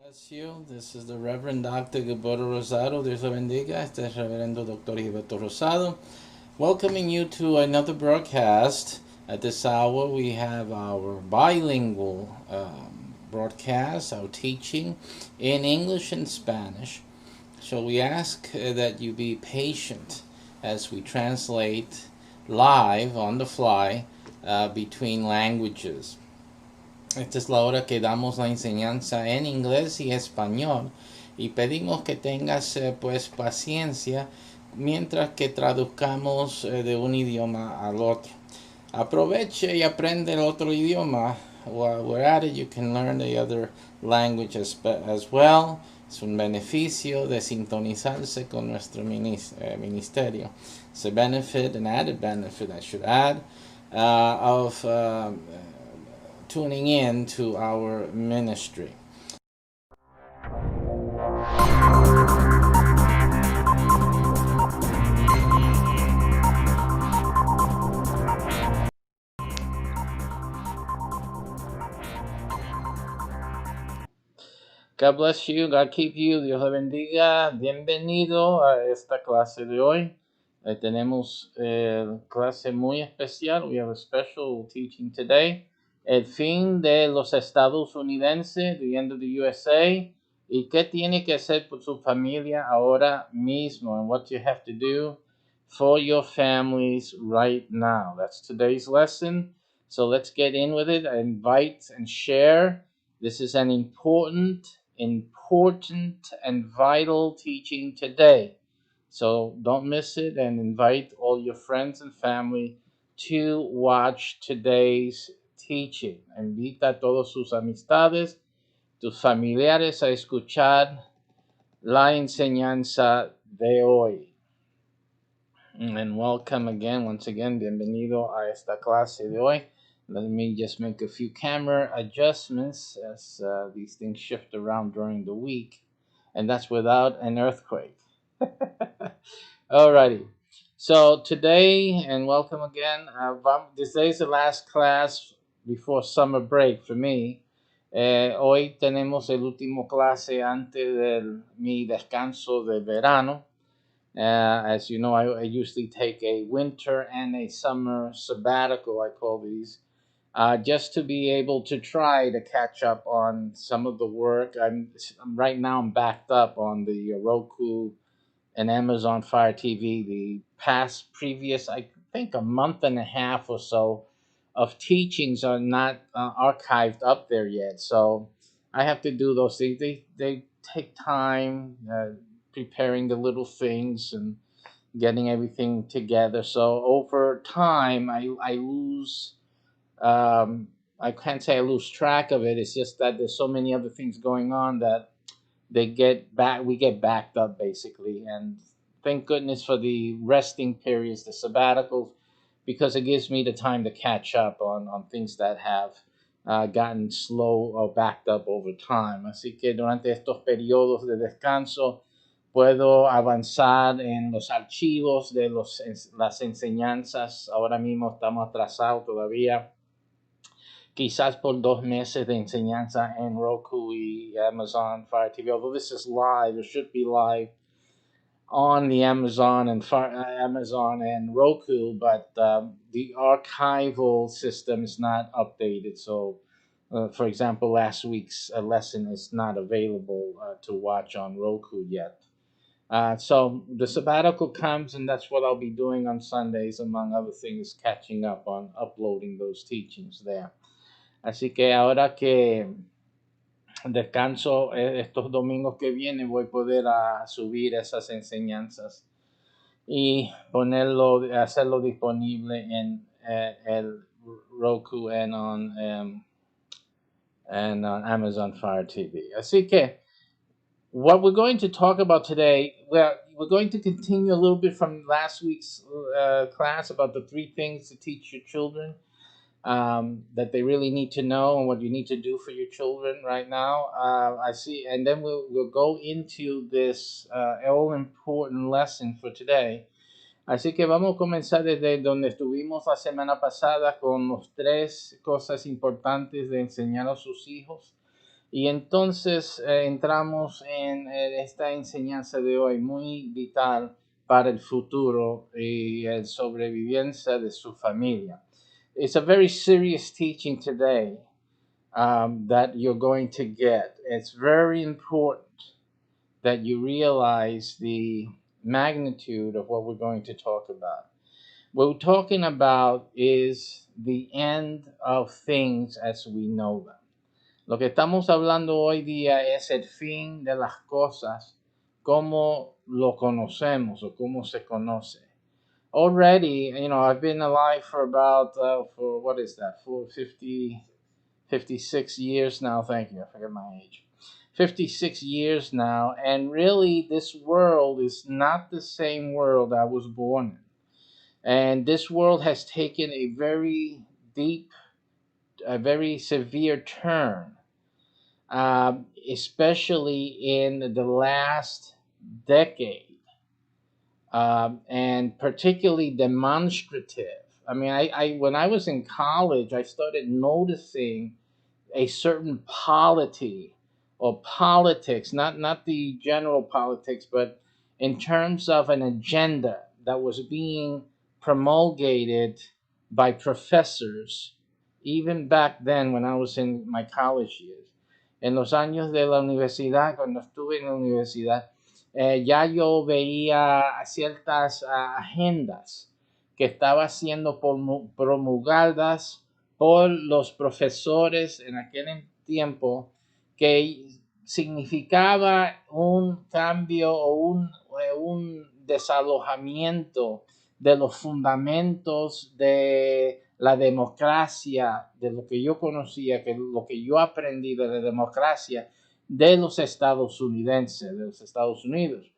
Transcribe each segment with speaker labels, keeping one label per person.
Speaker 1: Bless you. This is the Reverend Dr. Gilberto Rosado. Dios lo bendiga. Este es Reverendo Dr. Gilberto Rosado. Welcoming you to another broadcast. At this hour, we have our bilingual broadcast, our teaching in English and Spanish. So we ask that you be patient as we translate live on the fly between languages. Esta es la hora que damos la enseñanza en inglés y español y pedimos que tengas pues paciencia mientras que traduzcamos de un idioma al otro. Aproveche y aprende el otro idioma. While we're at it, you can learn the other language as well. Es un beneficio de sintonizarse con nuestro ministerio. It's a benefit, an added benefit, I should add, of tuning in to our ministry. God bless you, God keep you, Dios le bendiga. Bienvenido a esta clase de hoy. Tenemos clase muy especial. We have a special teaching today. El fin de los estadounidenses, the end of the USA. Y qué tiene que hacer por su familia ahora mismo. And what you have to do for your families right now. That's today's lesson. So let's get in with it. I invite and share. This is an important and vital teaching today. So don't miss it and invite all your friends and family to watch today's teaching. Invita a todos sus amistades, tus familiares a escuchar la enseñanza de hoy. And welcome again, once again, bienvenido a esta clase de hoy. Let me just make a few camera adjustments as these things shift around during the week. And that's without an earthquake. Alrighty. So today, and welcome again. Today is the last class before summer break for me. Hoy tenemos el último clase antes de mi descanso de verano. As you know, I usually take a winter and a summer sabbatical, I call these, just to be able to try to catch up on some of the work. Right now I'm backed up on the Roku and Amazon Fire TV. The previous, I think, a month and a half or so of teachings are not archived up there yet. So I have to do those things. They take time. Preparing the little things and getting everything together. So over time, I lose. I can't say I lose track of it. It's just that there's so many other things going on that we get backed up basically. And thank goodness for the resting periods, the sabbaticals, because it gives me the time to catch up on things that have gotten slow or backed up over time. Así que durante estos periodos de descanso puedo avanzar en los archivos de las enseñanzas. Ahora mismo estamos atrasados todavía, quizás por 2 meses de enseñanza en Roku y Amazon Fire TV. Although this is live, it should be live on the Amazon and Roku, but the archival system is not updated. So, for example, last week's lesson is not available to watch on Roku yet. So the sabbatical comes, and that's what I'll be doing on Sundays, among other things, catching up on uploading those teachings there. Así que ahora que descanso estos domingos que vienen, voy a poder subir esas enseñanzas y hacerlo disponible en el Roku and on Amazon Fire TV. Así que what we're going to talk about today, we're going to continue a little bit from last week's class about the 3 things to teach your children that they really need to know and what you need to do for your children right now. I see, and then we'll go into this all important lesson for today. Así que vamos a comenzar desde donde estuvimos la semana pasada con las 3 cosas importantes de enseñar a sus hijos. Y entonces entramos en esta enseñanza de hoy muy vital para el futuro y la sobrevivencia de su familia. It's a very serious teaching today that you're going to get. It's very important that you realize the magnitude of what we're going to talk about. What we're talking about is the end of things as we know them. Lo que estamos hablando hoy día es el fin de las cosas como lo conocemos o como se conoce. Already, I've been alive for about, for what is that, for 56 years now. Thank you, I forget my age. 56 years now, and really this world is not the same world I was born in. And this world has taken a very deep, a very severe turn, especially in the last decade, and particularly demonstrative. I mean, I when I was in college, I started noticing a certain polity or politics, not the general politics, but in terms of an agenda that was being promulgated by professors, even back then when I was in my college years. En los años de la universidad, cuando estuve en la universidad, ya yo veía ciertas agendas que estaban siendo promulgadas por los profesores en aquel tiempo, que significaba un cambio o un desalojamiento de los fundamentos de la democracia, de lo que yo conocía, que lo que yo aprendí de la democracia de los estadounidenses, de los Estados Unidos.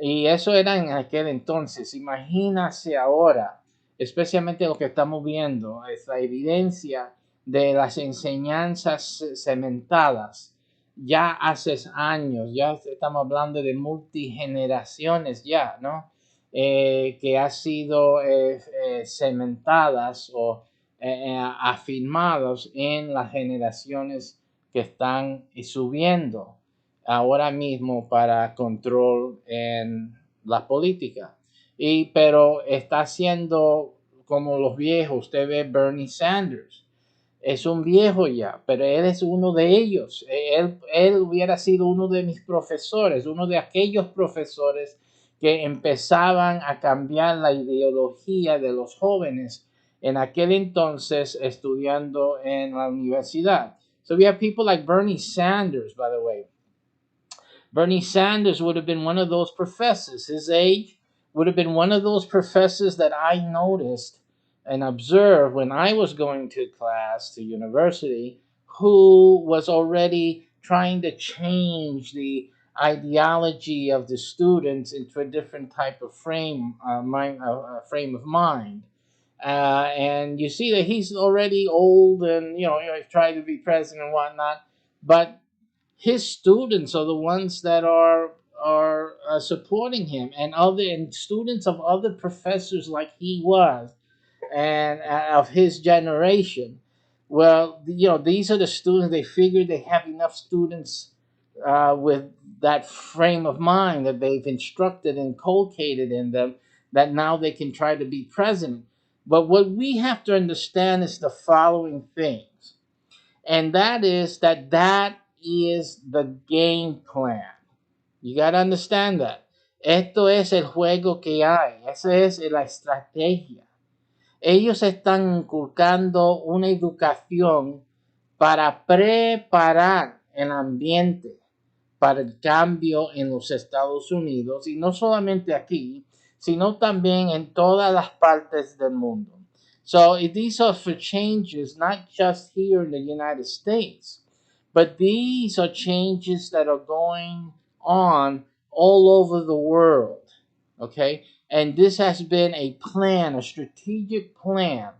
Speaker 1: Y eso era en aquel entonces. Imagínase ahora, especialmente lo que estamos viendo, es la evidencia de las enseñanzas cementadas. Ya hace años, ya estamos hablando de multigeneraciones ya, ¿no? Que ha sido cementadas o afirmadas en las generaciones que están subiendo ahora mismo para control en la política. Pero está haciendo como los viejos. Usted ve Bernie Sanders. Es un viejo ya, pero él es uno de ellos. Él hubiera sido uno de mis profesores, uno de aquellos profesores que empezaban a cambiar la ideología de los jóvenes en aquel entonces estudiando en la universidad. So we have people like Bernie Sanders, by the way. Bernie Sanders would have been one of those professors. His age would have been one of those professors that I noticed and observed when I was going to class, to university, who was already trying to change the ideology of the students into a different type of frame of mind. And you see that he's already old, and he's trying to be president and whatnot, but his students are the ones that are supporting him, and students of other professors like he was, and of his generation. Well, these are the students. They figure they have enough students with that frame of mind that they've instructed and inculcated in them, that now they can try to be president. But what we have to understand is the following things, and that is that is the game plan. You got to understand that. Esto es el juego que hay. Esa es la estrategia. Ellos están inculcando una educación para preparar el ambiente para el cambio en los Estados Unidos, y no solamente aquí, sino también en todas las partes del mundo. So these are for changes not just here in the United States, but these are changes that are going on all over the world. Okay? And this has been a plan, a strategic plan,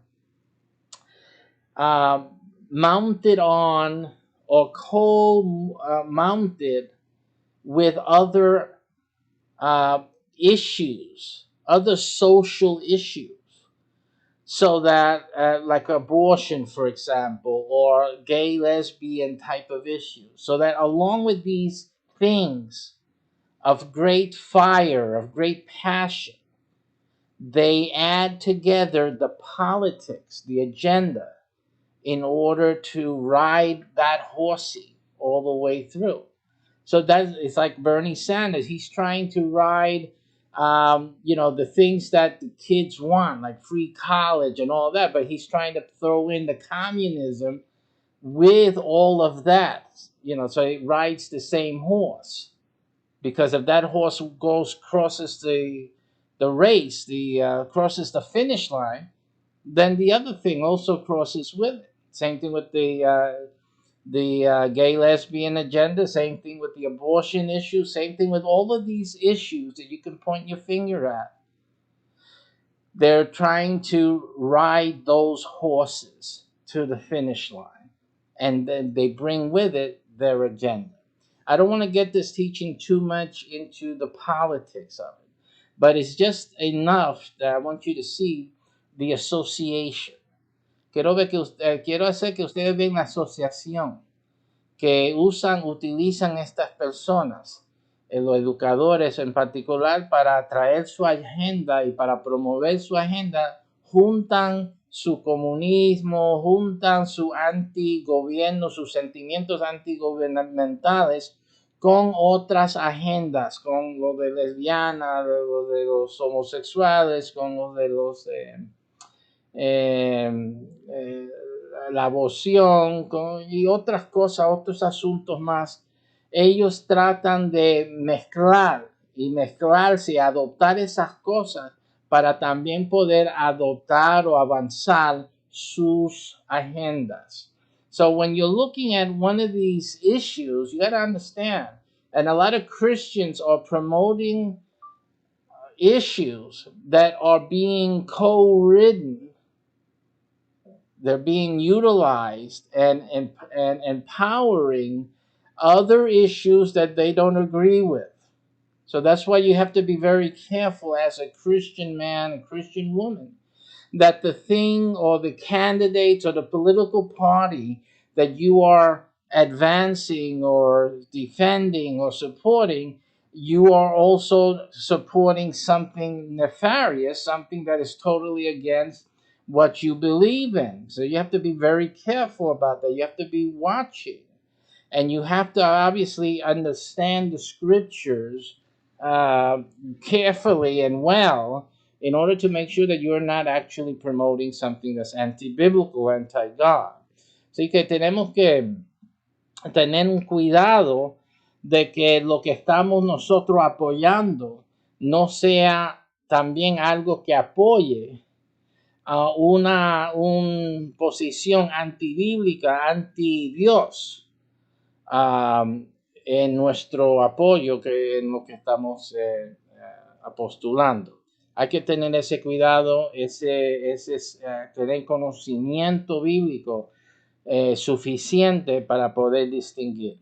Speaker 1: mounted on or co-mounted with other issues, other social issues. so that like abortion, for example, or gay lesbian type of issues, so that along with these things of great fire, of great passion, they add together the politics, the agenda, in order to ride that horsey all the way through. So that it's like Bernie Sanders. He's trying to ride, the things that the kids want, like free college and all that. But he's trying to throw in the communism with all of that. So it rides the same horse, because if that horse crosses the race, crosses the finish line, then the other thing also crosses with it. Same thing with the gay lesbian agenda, same thing with the abortion issue, same thing with all of these issues that you can point your finger at. They're trying to ride those horses to the finish line, and then they bring with it their agenda. I don't want to get this teaching too much into the politics of it, but it's just enough that I want you to see the association. Quiero hacer que ustedes vean la asociación que utilizan estas personas, los educadores en particular, para atraer su agenda y para promover su agenda. Juntan su comunismo, juntan su antigobierno, sus sentimientos antigubernamentales con otras agendas, con lo de lesbianas, lo de los homosexuales, con lo de los eh, eh, la aborción y otras cosas, otros asuntos más. Ellos tratan de mezclar y mezclarse y adoptar esas cosas para también poder adoptar o avanzar sus agendas. So when you're looking at one of these issues, you got to understand, and a lot of Christians are promoting issues that are being co-ridden. They're being utilized and empowering other issues that they don't agree with. So that's why you have to be very careful as a Christian man, a Christian woman, that the thing or the candidates or the political party that you are advancing or defending or supporting, you are also supporting something nefarious, something that is totally against what you believe in. So you have to be very careful about that. You have to be watching. And you have to obviously understand the scriptures uh, carefully and well in order to make sure that you're not actually promoting something that's anti-biblical, anti-God. Así que tenemos que tener un cuidado de que lo que estamos nosotros apoyando no sea también algo que apoye a una posición antibíblica, anti-Dios, en nuestro apoyo, que en lo que estamos apostulando. Hay que tener ese cuidado, tener conocimiento bíblico suficiente para poder distinguir.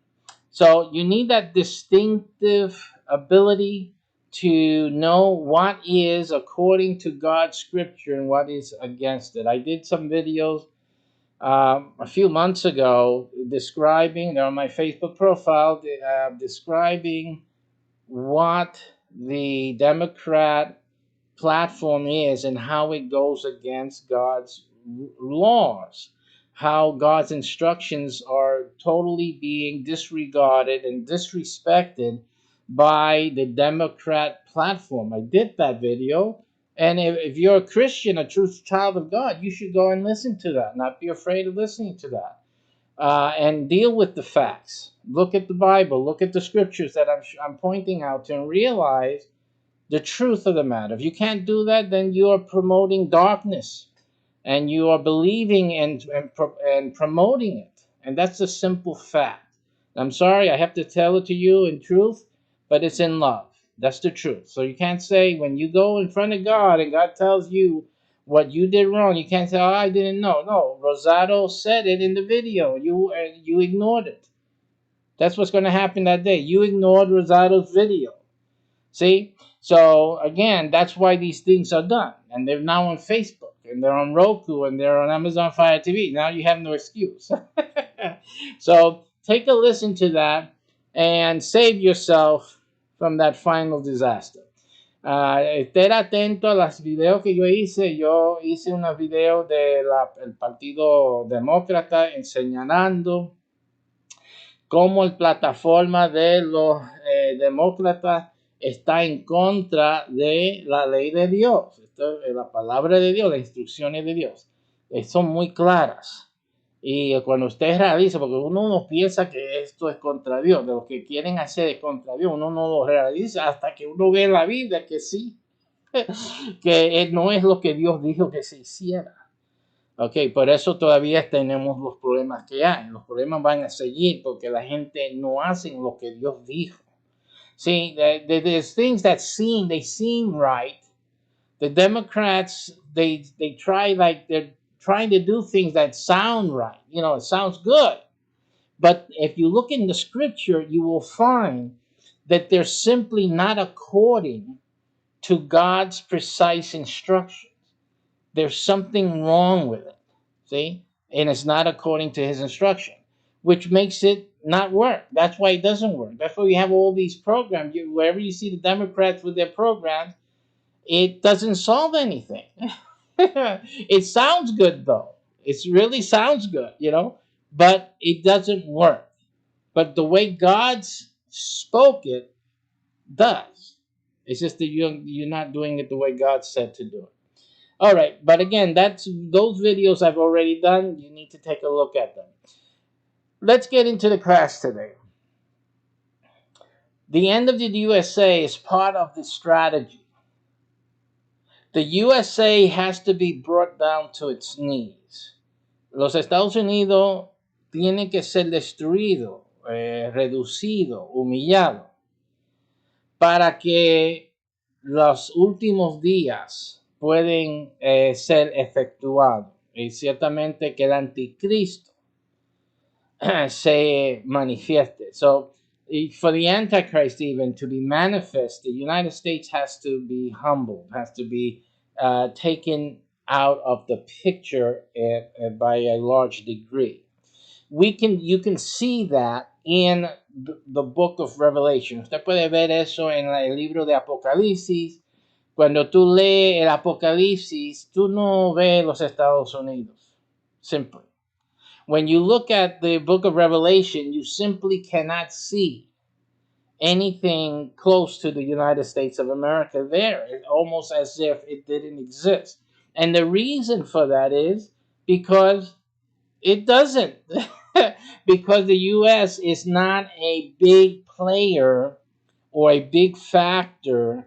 Speaker 1: So you need that distinctive ability to know what is according to God's scripture and what is against it. I did some videos a few months ago describing, they're on my Facebook profile, describing what the Democrat platform is and how it goes against God's laws, how God's instructions are totally being disregarded and disrespected by the Democrat platform. I did that video. And if you're a Christian, a true child of God, you should go and listen to that. Not be afraid of listening to that. And deal with the facts. Look at the Bible. Look at the scriptures that I'm pointing out to, and realize the truth of the matter. If you can't do that, then you are promoting darkness, and you are believing and promoting it. And that's a simple fact. I'm sorry, I have to tell it to you in truth, but it's in love. That's the truth. So you can't say, when you go in front of God and God tells you what you did wrong, you can't say, oh, I didn't know. No, Rosado said it in the video. You ignored it. That's what's going to happen that day. You ignored Rosado's video. See? So again, that's why these things are done. And they're now on Facebook. and they're on Roku and they're on Amazon Fire TV. Now you have no excuse. So take a listen to that and save yourself from that final disaster. Estar atento a los videos que yo hice. Yo hice unos videos del Partido Demócrata enseñando cómo la plataforma de los demócratas está en contra de la ley de Dios. Esto es la palabra de Dios, las instrucciones de Dios. Son muy claras. Y cuando usted realiza, porque uno no piensa que esto es contra Dios, de lo que quieren hacer es contra Dios, uno no lo realiza hasta que uno ve en la Biblia que sí, que no es lo que Dios dijo que se hiciera. Ok, por eso todavía tenemos los problemas que hay. Los problemas van a seguir porque la gente no hace lo que Dios dijo. See, there's things that they seem right. The Democrats, they try like they're trying to do things that sound right. You know, it sounds good. But if you look in the scripture, you will find that they're simply not according to God's precise instructions. There's something wrong with it. See? And it's not according to his instruction, which makes it not work. That's why it doesn't work. That's why we have all these programs. Wherever you see the Democrats with their programs, it doesn't solve anything. It sounds good, though. It really sounds good, you know, but it doesn't work. But the way God spoke it does. It's just that you're not doing it the way God said to do it. All right, but again, those videos I've already done. You need to take a look at them. Let's get into the class today. The end of the USA is part of the strategy. The USA has to be brought down to its knees. Los Estados Unidos tiene que ser destruido, reducido, humillado, para que los últimos días pueden ser efectuados. Y ciertamente que el anticristo se manifieste. So, for the Antichrist even to be manifest, the United States has to be humbled, has to be taken out of the picture by a large degree. You can see that in the book of Revelation. Usted puede ver eso en el libro de Apocalipsis. Cuando tú lees el Apocalipsis, tú no ves los Estados Unidos. Simply. When you look at the book of Revelation, you simply cannot see anything close to the United States of America there. It's almost as if it didn't exist. And the reason for that is because it doesn't. Because the U.S. is not a big player or a big factor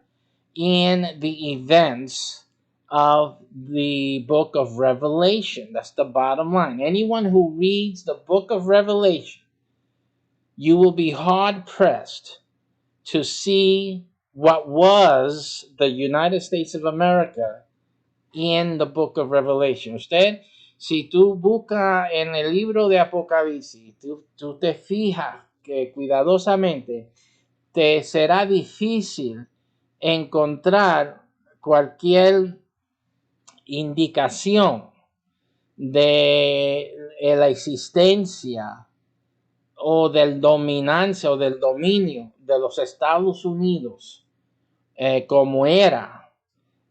Speaker 1: in the events of the book of Revelation. That's the bottom line. Anyone who reads the book of Revelation, you will be hard pressed to see what was the United States of America in the book of Revelation. Usted, si tú buscas en el libro de Apocalipsis, tú te fijas que cuidadosamente te será difícil encontrar cualquier indicación de la existencia o del dominancia o del dominio de los Estados Unidos como era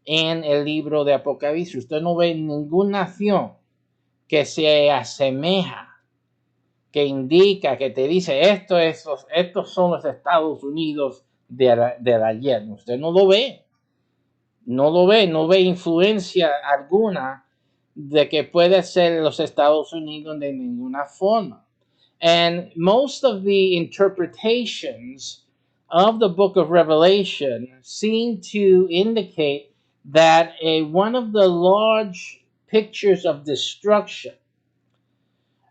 Speaker 1: en el libro de Apocalipsis. Usted no ve ninguna nación que se asemeja, que indica, que te dice estos son los Estados Unidos del ayer. Usted no lo ve. No ve influencia alguna de que puede ser los Estados Unidos de ninguna forma. And most of the interpretations of the book of Revelation seem to indicate that one of the large pictures of destruction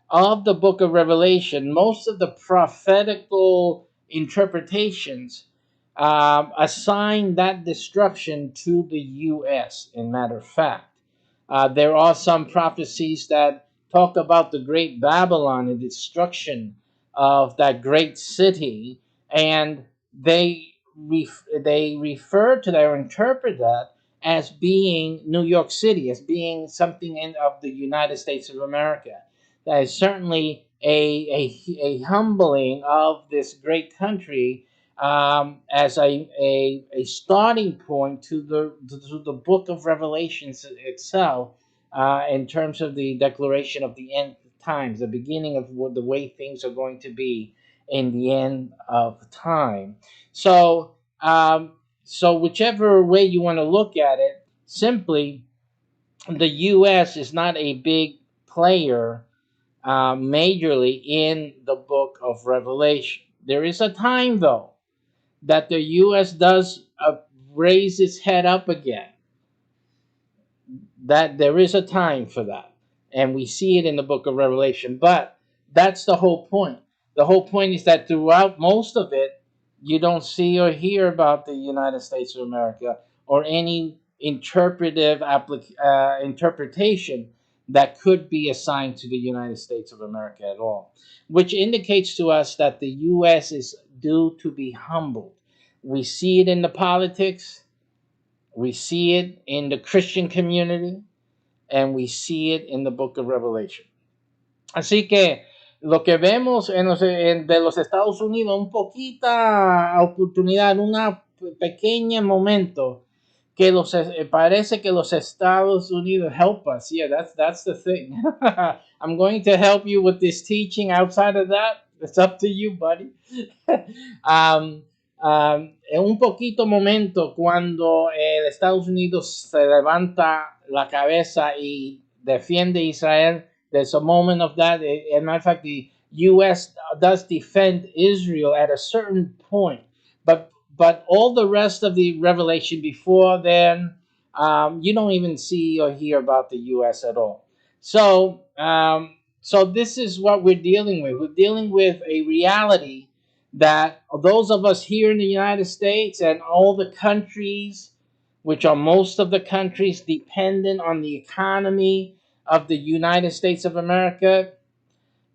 Speaker 1: of the book of Revelation, most of the prophetical interpretations assign that destruction to the U.S., in matter of fact. There are some prophecies that talk about the great Babylon and destruction of that great city, and they refer to that or interpret that as being New York City, as being something of the United States of America. That is certainly a humbling of this great country, as a starting point to the book of Revelations itself, in terms of the declaration of the end times, the beginning of the way things are going to be in the end of time. So, so whichever way you want to look at it, simply the U.S. is not a big player, majorly in the book of Revelation. There is a time, though, that the U.S. does raise its head up again. That there is a time for that, and we see it in the book of Revelation. But that's the whole point. The whole point is that throughout most of it, you don't see or hear about the United States of America or any interpretation that could be assigned to the United States of America at all, which indicates to us that the U.S. is due to be humbled. We see it in the politics, we see it in the Christian community, and we see it in the book of Revelation. Así que lo que vemos de los Estados Unidos, un poquita oportunidad, una pequeña momento que parece que los Estados Unidos help us. Yeah, that's the thing. I'm going to help you with this teaching. Outside of that, it's up to you, buddy. um, en un poquito momento cuando el Estados Unidos se levanta la cabeza y defiende a Israel, there's a moment of that. As a matter of fact, the U.S. does defend Israel at a certain point, but all the rest of the revelation before then, you don't even see or hear about the U.S. at all. So, so this is what we're dealing with. We're dealing with a reality that those of us here in the United States and all the countries, which are most of the countries dependent on the economy of the United States of America,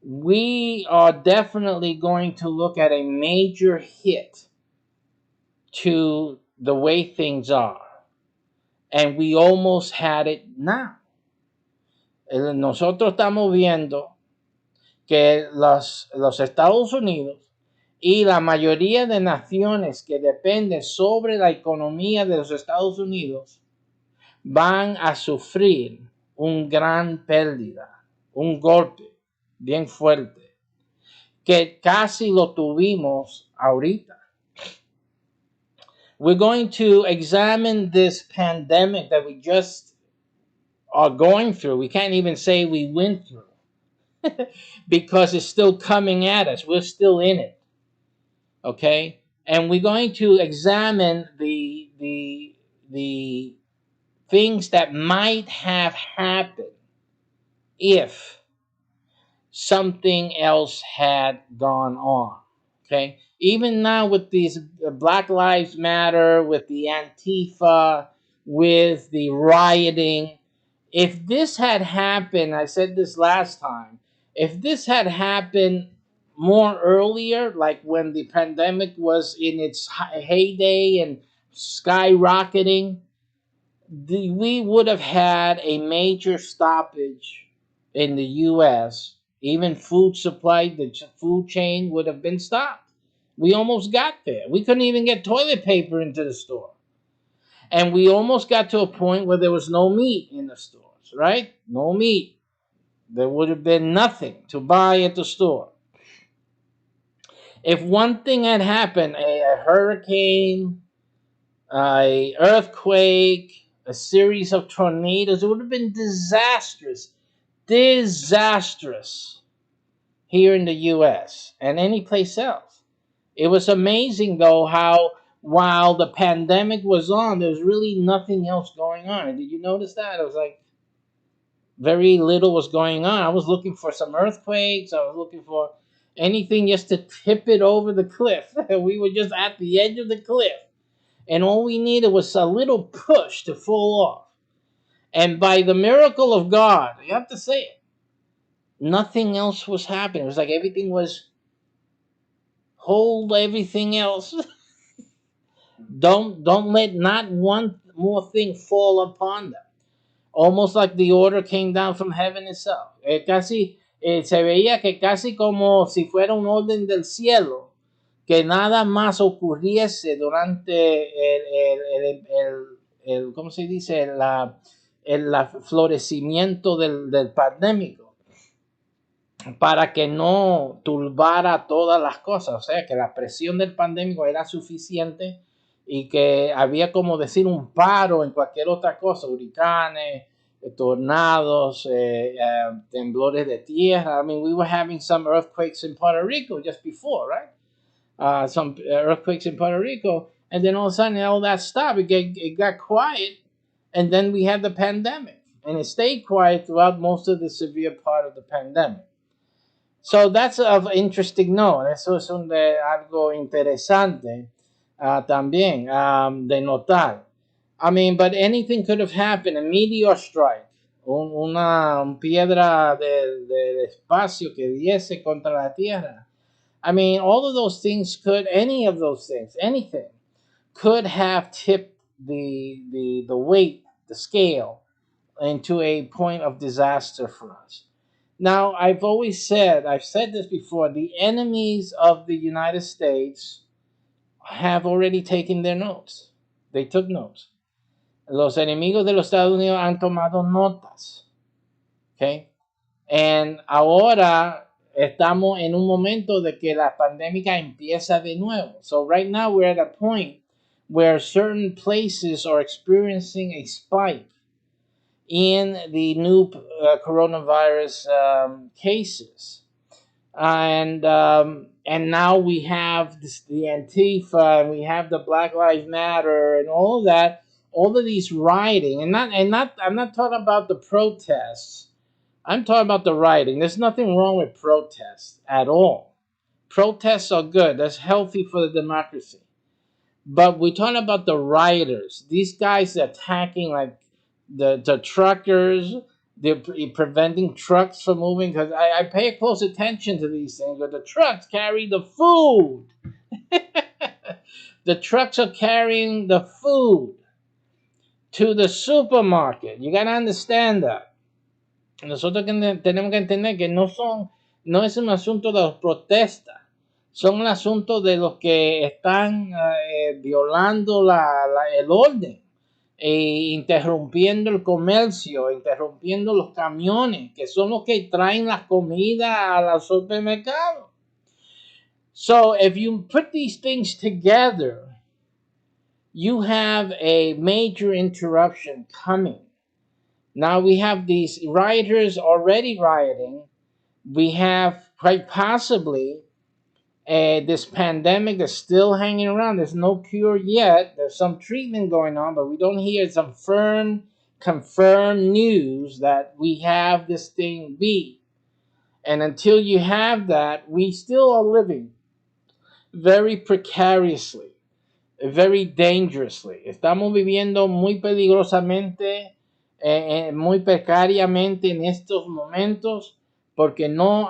Speaker 1: we are definitely going to look at a major hit to the way things are. And we almost had it now. Nosotros estamos viendo que los Estados Unidos y la mayoría de naciones que dependen sobre la economía de los Estados Unidos van a sufrir un gran pérdida, un golpe bien fuerte, que casi lo tuvimos ahorita. We're going to examine this pandemic that we just are going through. We can't even say we went through because it's still coming at us. We're still in it. Okay? And we're going to examine the things that might have happened if something else had gone on. Okay? Even now with these Black Lives Matter, with the Antifa, with the rioting, if this had happened, I said this last time, if this had happened more earlier, like when the pandemic was in its heyday and skyrocketing, we would have had a major stoppage in the U.S. Even food supply, the food chain would have been stopped. We almost got there. We couldn't even get toilet paper into the store. And we almost got to a point where there was no meat in the stores, right? No meat. There would have been nothing to buy at the store. If one thing had happened, a hurricane, a earthquake, a series of tornadoes, it would have been disastrous here in the U.S. and any place else. It was amazing, though, how while the pandemic was on, there was really nothing else going on. Did you notice that? It was like very little was going on. I was looking for some earthquakes. I was looking for anything just to tip it over the cliff. We were just at the edge of the cliff. And all we needed was a little push to fall off. And by the miracle of God, you have to say it, nothing else was happening. It was like everything was, hold everything else. Don't let not one more thing fall upon them. Almost like the order came down from heaven itself. Se veía que casi como si fuera un orden del cielo, que nada más ocurriese durante ¿cómo se dice? El florecimiento del pandémico, para que no turbara todas las cosas. O sea, que la presión del pandémico era suficiente y que había, como decir, un paro en cualquier otra cosa, huracanes, tornados, temblores de tierra. I mean, we were having some earthquakes in Puerto Rico just before, right? Some earthquakes in Puerto Rico, and then all of a sudden all that stopped. It got quiet, and then we had the pandemic, and it stayed quiet throughout most of the severe part of the pandemic. So that's of interesting note. Eso es algo interesante también de notar. I mean, but anything could have happened. A meteor strike, una piedra del espacio que diese contra la Tierra. I mean, all of those things any of those things, anything, could have tipped the weight, the scale, into a point of disaster for us. Now, I've said this before, the enemies of the United States have already taken their notes. They took notes. Los enemigos de los Estados Unidos han tomado notas. Okay? And ahora estamos en un momento de que la pandemia empieza de nuevo. So right now we're at a point where certain places are experiencing a spike in the new coronavirus cases, and now we have the Antifa, and we have the Black Lives Matter, and all of that, all of these rioting, and I'm not talking about the protests. I'm talking about the rioting. There's nothing wrong with protests at all. Protests are good. That's healthy for the democracy. But we're talking about the rioters. These guys attacking like the truckers. They're preventing trucks from moving, because I pay close attention to these things. But the trucks carry the food. The trucks are carrying the food to the supermarket. You got to understand that. Nosotros tenemos que entender que no es un asunto de las protestas, son un asunto de los que están violando el orden, interrumpiendo el comercio, interrumpiendo los camiones, que son los que traen la comida a los supermercados. So if you put these things together, you have a major interruption coming. Now we have these rioters already rioting. We have quite possibly this pandemic that's still hanging around. There's no cure yet. There's some treatment going on, but we don't hear some confirmed news that we have this thing beat. And until you have that, we still are living very precariously, very dangerously. Estamos viviendo muy peligrosamente, muy precariamente en estos momentos, porque no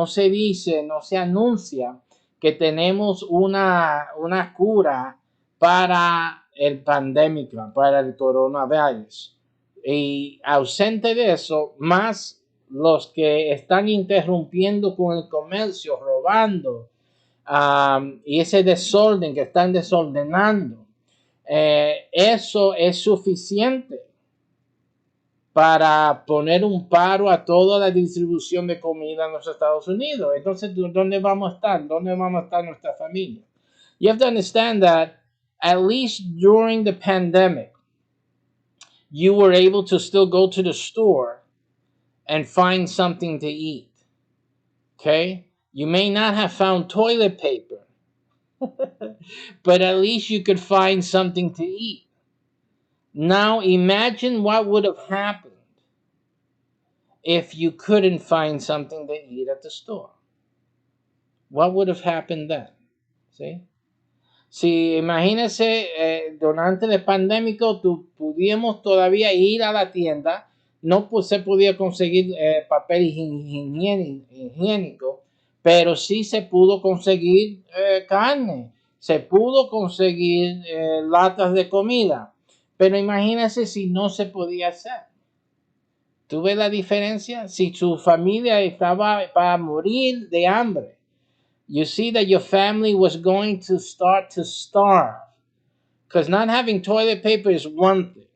Speaker 1: se dice, no se anuncia que tenemos una cura para el pandémico, para el coronavirus. Y ausente de eso, más los que están interrumpiendo con el comercio, robando, y ese desorden que están desordenando, eso es suficiente para poner un paro a toda la distribución de comida en los Estados Unidos. Entonces, ¿dónde vamos a estar? ¿Dónde vamos a estar nuestra familia? You have to understand that at least during the pandemic, you were able to still go to the store and find something to eat. Okay? You may not have found toilet paper, but at least you could find something to eat. Now imagine what would have happened if you couldn't find something to eat at the store. What would have happened then? ¿Sí? Si imagínese, durante el pandémico, pudiéramos todavía ir a la tienda, no se podía conseguir papel higiénico, pero sí se pudo conseguir carne, se pudo conseguir latas de comida, Pero imagínese si no se podía hacer. ¿Tú ves la diferencia? Si su familia estaba para morir de hambre, you see that your family was going to start to starve. Because not having toilet paper is one thing,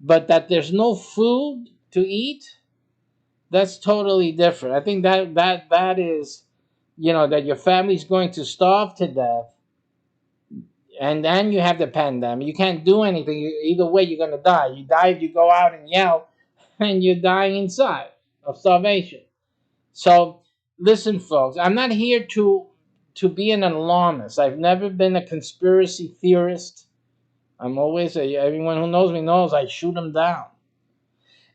Speaker 1: but that there's no food to eat, that's totally different. I think that is, that your family's going to starve to death, and then you have the pandemic. You can't do anything. Either way, you're gonna die. You die if you go out and yell, and you're dying inside of starvation. So, listen, folks. I'm not here to be an alarmist. I've never been a conspiracy theorist. I'm always everyone who knows me knows I shoot them down.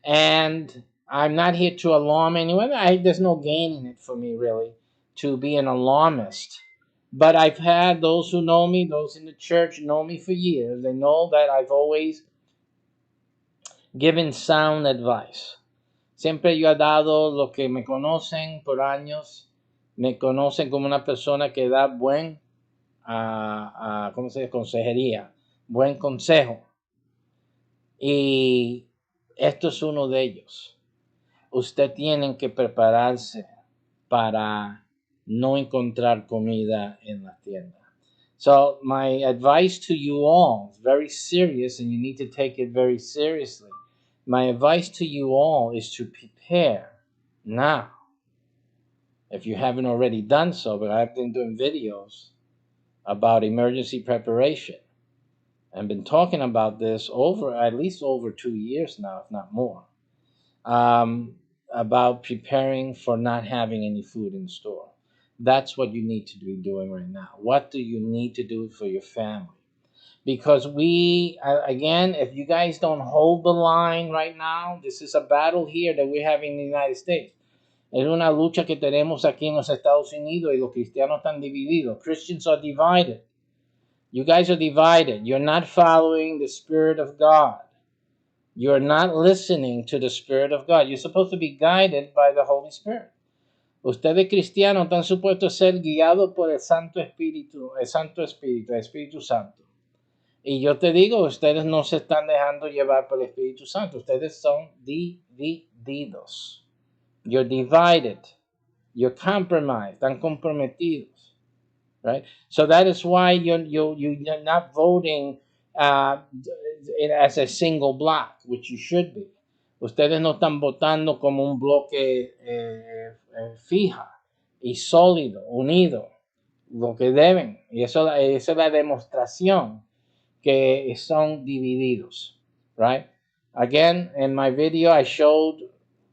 Speaker 1: And I'm not here to alarm anyone. There's no gain in it for me, really, to be an alarmist. But I've had those who know me, those in the church know me for years. They know that I've always given sound advice. Siempre yo he dado, los que me conocen por años, me conocen como una persona que da ¿cómo se dice? Consejería, buen consejo. Y esto es uno de ellos. Usted tiene que prepararse para no encontrar comida en la tienda. So my advice to you all is very serious, and you need to take it very seriously. My advice to you all is to prepare now. If you haven't already done so, but I've been doing videos about emergency preparation. I've been talking about this at least over 2 years now, if not more. About preparing for not having any food in store. That's what you need to be doing right now. What do you need to do for your family? Because again, if you guys don't hold the line right now, this is a battle here that we're having in the United States. Es una lucha que tenemos aquí en los Estados Unidos, y los cristianos están divididos. Christians are divided. You guys are divided. You're not following the Spirit of God. You're not listening to the Spirit of God. You're supposed to be guided by the Holy Spirit. Ustedes cristianos están supuestos a ser guiados por el Santo Espíritu, el Espíritu Santo. Y yo te digo, ustedes no se están dejando llevar por el Espíritu Santo. Ustedes son divididos. You're divided. You're compromised. Están comprometidos. Right? So that is why you're not voting as a single block, which you should be. Ustedes no están votando como un bloque fija y sólido, unido, lo que deben. Y esa es la demostración que son divididos, right? Again, in my video, I showed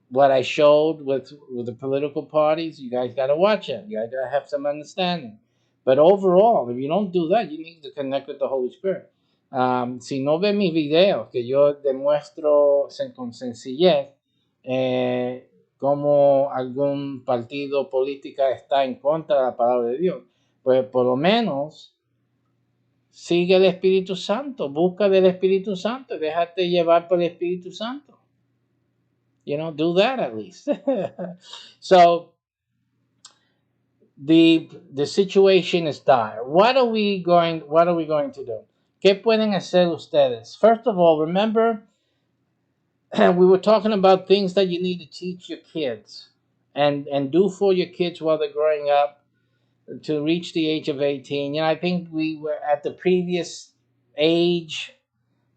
Speaker 1: what I showed with the political parties. You guys got to watch it. You guys got to have some understanding. But overall, if you don't do that, you need to connect with the Holy Spirit. Si no ven mis videos, que yo demuestro con sencillez cómo algún partido político está en contra de la palabra de Dios, pues por lo menos sigue el Espíritu Santo, busca del Espíritu Santo, déjate llevar por el Espíritu Santo. Do that at least. So the situation is dire. What are we going to do? ¿Qué pueden hacer ustedes? First of all, remember we were talking about things that you need to teach your kids and do for your kids while they're growing up to reach the age of 18. I think we were at the previous age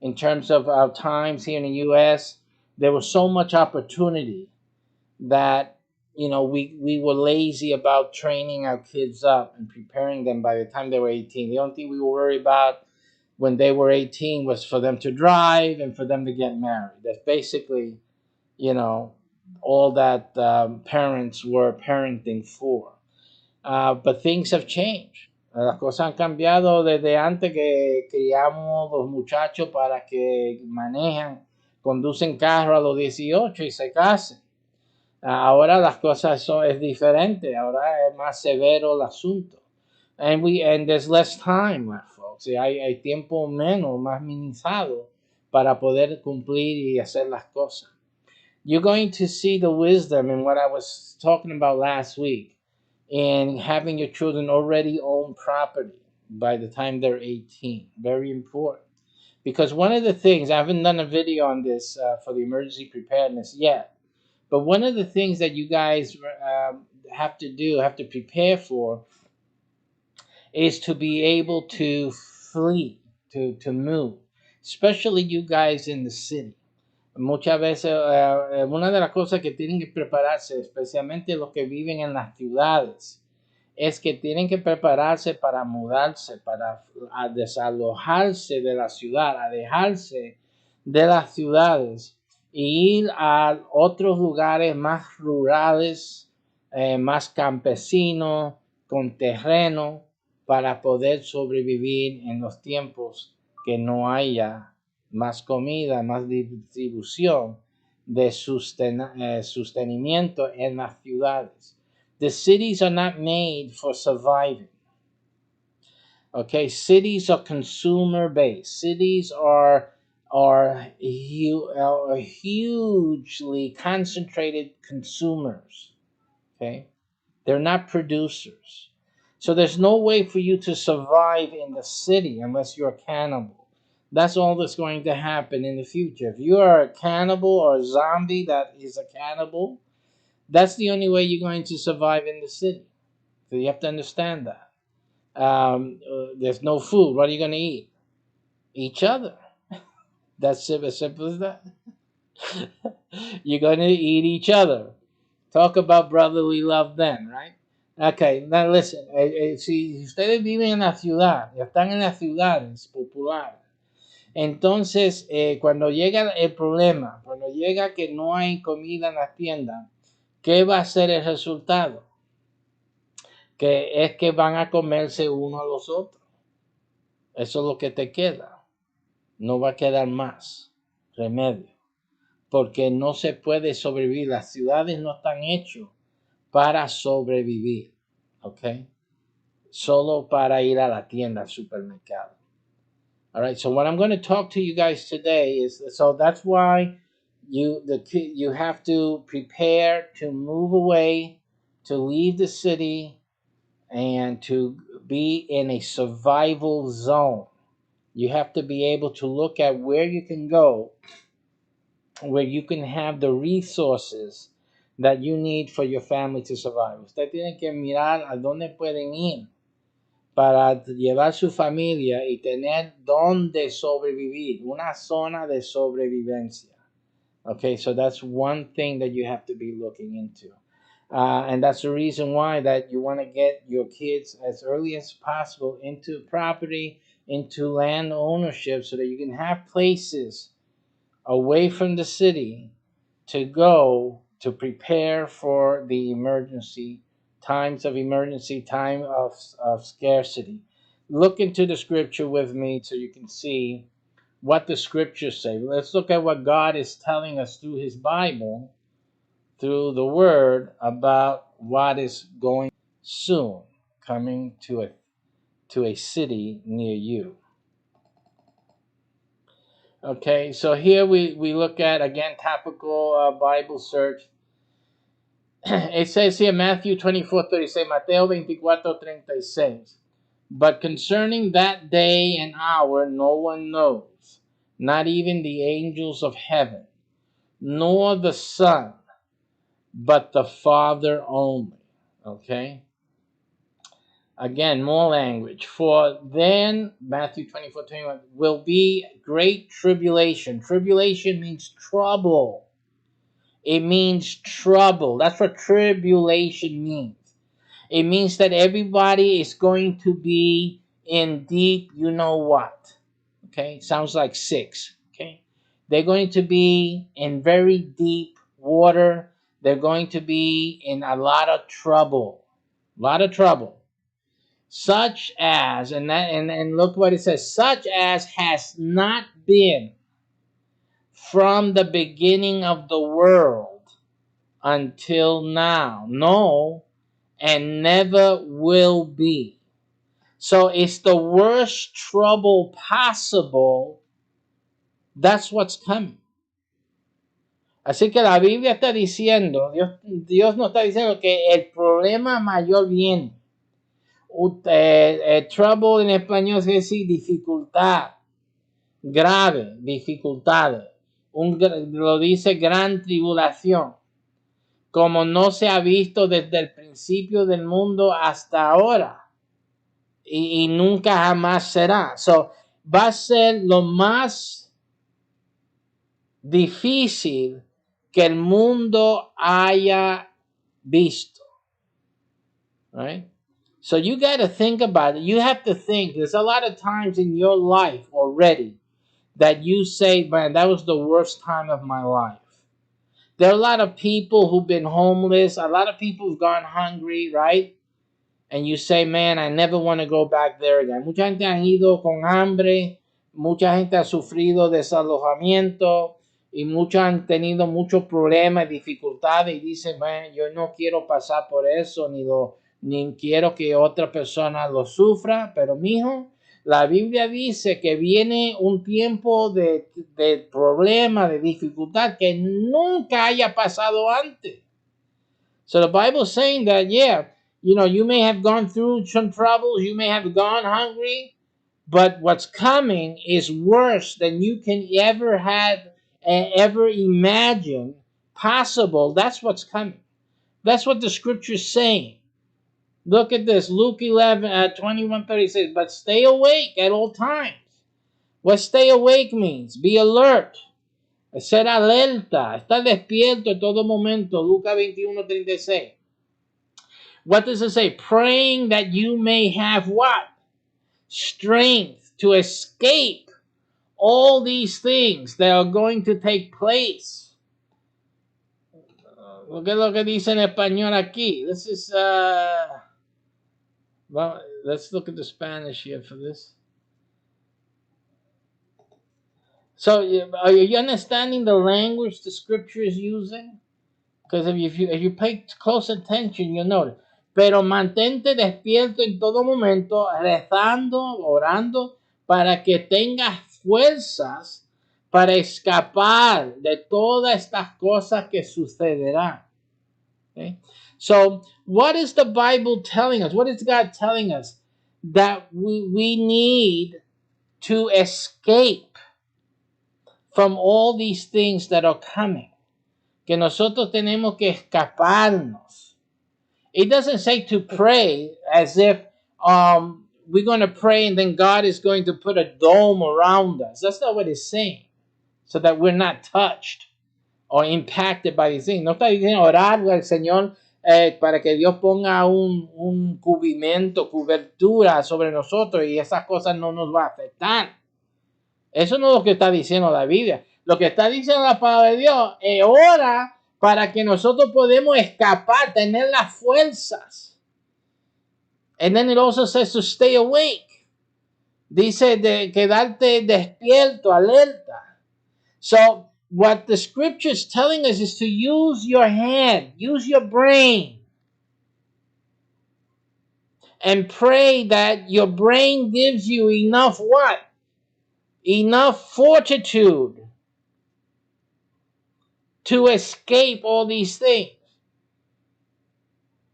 Speaker 1: in terms of our times here in the U.S. There was so much opportunity that we were lazy about training our kids up and preparing them by the time they were 18. The only thing we were worried about when they were 18 was for them to drive and for them to get married. That's basically, all that parents were parenting for. But things have changed. Las cosas han cambiado desde antes que criamos los muchachos para que conducen carro a los 18 y se casen. Ahora las cosas es diferente. Ahora es más severo el asunto. And there's less time, my folks. Hay tiempo más minimizado para poder cumplir y hacer las cosas. You're going to see the wisdom in what I was talking about last week in having your children already own property by the time they're 18. Very important. Because one of the things, I haven't done a video on this for the emergency preparedness yet, but one of the things that you guys have to prepare for, is to be able to flee, to move, especially you guys in the city. Muchas veces, una de las cosas que tienen que prepararse, especialmente los que viven en las ciudades, es que tienen que prepararse para mudarse, para a desalojarse de la ciudad, a dejarse de las ciudades e ir a otros lugares más rurales, más campesinos, con terreno, para poder sobrevivir en los tiempos que no haya más comida, más distribución de sostenimiento en las ciudades. The cities are not made for surviving. Okay, cities are consumer based. Cities are hugely concentrated consumers. Okay, they're not producers. So there's no way for you to survive in the city unless you're a cannibal. That's all that's going to happen in the future. If you are a cannibal or a zombie that is a cannibal, that's the only way you're going to survive in the city. So you have to understand that. There's no food. What are you going to eat? Each other. That's as simple as that. You're going to eat each other. Talk about brotherly love then, right? Okay, now listen. Si ustedes viven en la ciudad, están en las ciudades populares, entonces cuando llega el problema, cuando llega que no hay comida en las tiendas, ¿qué va a ser el resultado? Que es que van a comerse uno a los otros. Eso es lo que te queda. No va a quedar más remedio. Porque no se puede sobrevivir. Las ciudades no están hechas para sobrevivir. ¿Ok? Solo para ir a la tienda, al supermercado. All right. So what I'm going to talk to you guys today is, so that's why you have to prepare to move away, to leave the city, and to be in a survival zone. You have to be able to look at where you can go, where you can have the resources that you need for your family to survive. Usted tiene que mirar a dónde pueden ir para llevar su familia y tener dónde sobrevivir, una zona de sobrevivencia. Okay, so that's one thing that you have to be looking into. And that's the reason why that you want to get your kids as early as possible into property, into land ownership, so that you can have places away from the city to go to prepare for the emergency, times of emergency, time of scarcity. Look into the scripture with me so you can see what the scriptures say. Let's look at what God is telling us through his Bible, through the word, about what is going soon coming to a city near you. Okay, so here we look at, again, topical Bible search. It says here, Matthew 24:36, Mateo 24:36. But concerning that day and hour, no one knows, not even the angels of heaven, nor the Son, but the Father only. Okay? Again, more language. For then, Matthew 24:21, will be great tribulation. Tribulation means trouble. It means trouble. That's what tribulation means. It means that everybody is going to be in deep, you know what. Okay? Sounds like 6. Okay? They're going to be in very deep water. They're going to be in a lot of trouble. A lot of trouble. Such as, and look what it says, such as has not been from the beginning of the world until now. No, and never will be. So it's the worst trouble possible. That's what's coming. Así que la Biblia está diciendo, Dios nos está diciendo que el problema mayor viene. Trouble en español quiere decir dificultad. grave, dificultades. Lo dice gran tribulación, como no se ha visto desde el principio del mundo hasta ahora. Y nunca jamás será. So, va a ser lo más difícil que el mundo haya visto. Right? So you got to think about it. You have to think. There's a lot of times in your life already that you say, man, that was the worst time of my life. There are a lot of people who've been homeless. A lot of people who've gone hungry, right? And you say, man, I never want to go back there again. Mucha gente han ido con hambre, mucha gente ha sufrido desalojamiento y muchos han tenido muchos problemas y dificultades y dicen, man, yo no quiero pasar por eso ni quiero que otra persona lo sufra, pero mijo, la Biblia dice que viene un tiempo de problema, de dificultad que nunca haya pasado antes. So the Bible is saying that, yeah, you know, you may have gone through some troubles, you may have gone hungry, but what's coming is worse than you can ever imagine possible. That's what's coming. That's what the scripture is saying. Look at this, Luke 11, 21:36. But stay awake at all times. What stay awake means? Be alert. Ser alerta. Estar despierto en todo momento. Lucas 21:36. What does it say? Praying that you may have what? Strength to escape all these things that are going to take place. Look at lo que dice en español aquí. This is, well, let's look at the Spanish here for this. So, are you understanding the language the scripture is using? Because if you pay close attention, you'll notice. Pero mantente despierto en todo momento, rezando, orando, para que tengas fuerzas para escapar de todas estas cosas que sucederán. Okay? So, what is the Bible telling us? What is God telling us? That we need to escape from all these things that are coming. Que nosotros tenemos que escaparnos. It doesn't say to pray as if we're going to pray and then God is going to put a dome around us. That's not what it's saying. So that we're not touched or impacted by these things. No está diciendo orar al Señor para que Dios ponga un cubrimiento, cobertura sobre nosotros y esas cosas no nos va a afectar. Eso no es lo que está diciendo la Biblia. Lo que está diciendo la palabra de Dios es ora para que nosotros podamos escapar, tener las fuerzas. And then it also says to stay awake. Dice de quedarte despierto, alerta. So what the scripture is telling us is to use your head, use your brain. And pray that your brain gives you enough what? Enough fortitude to escape all these things.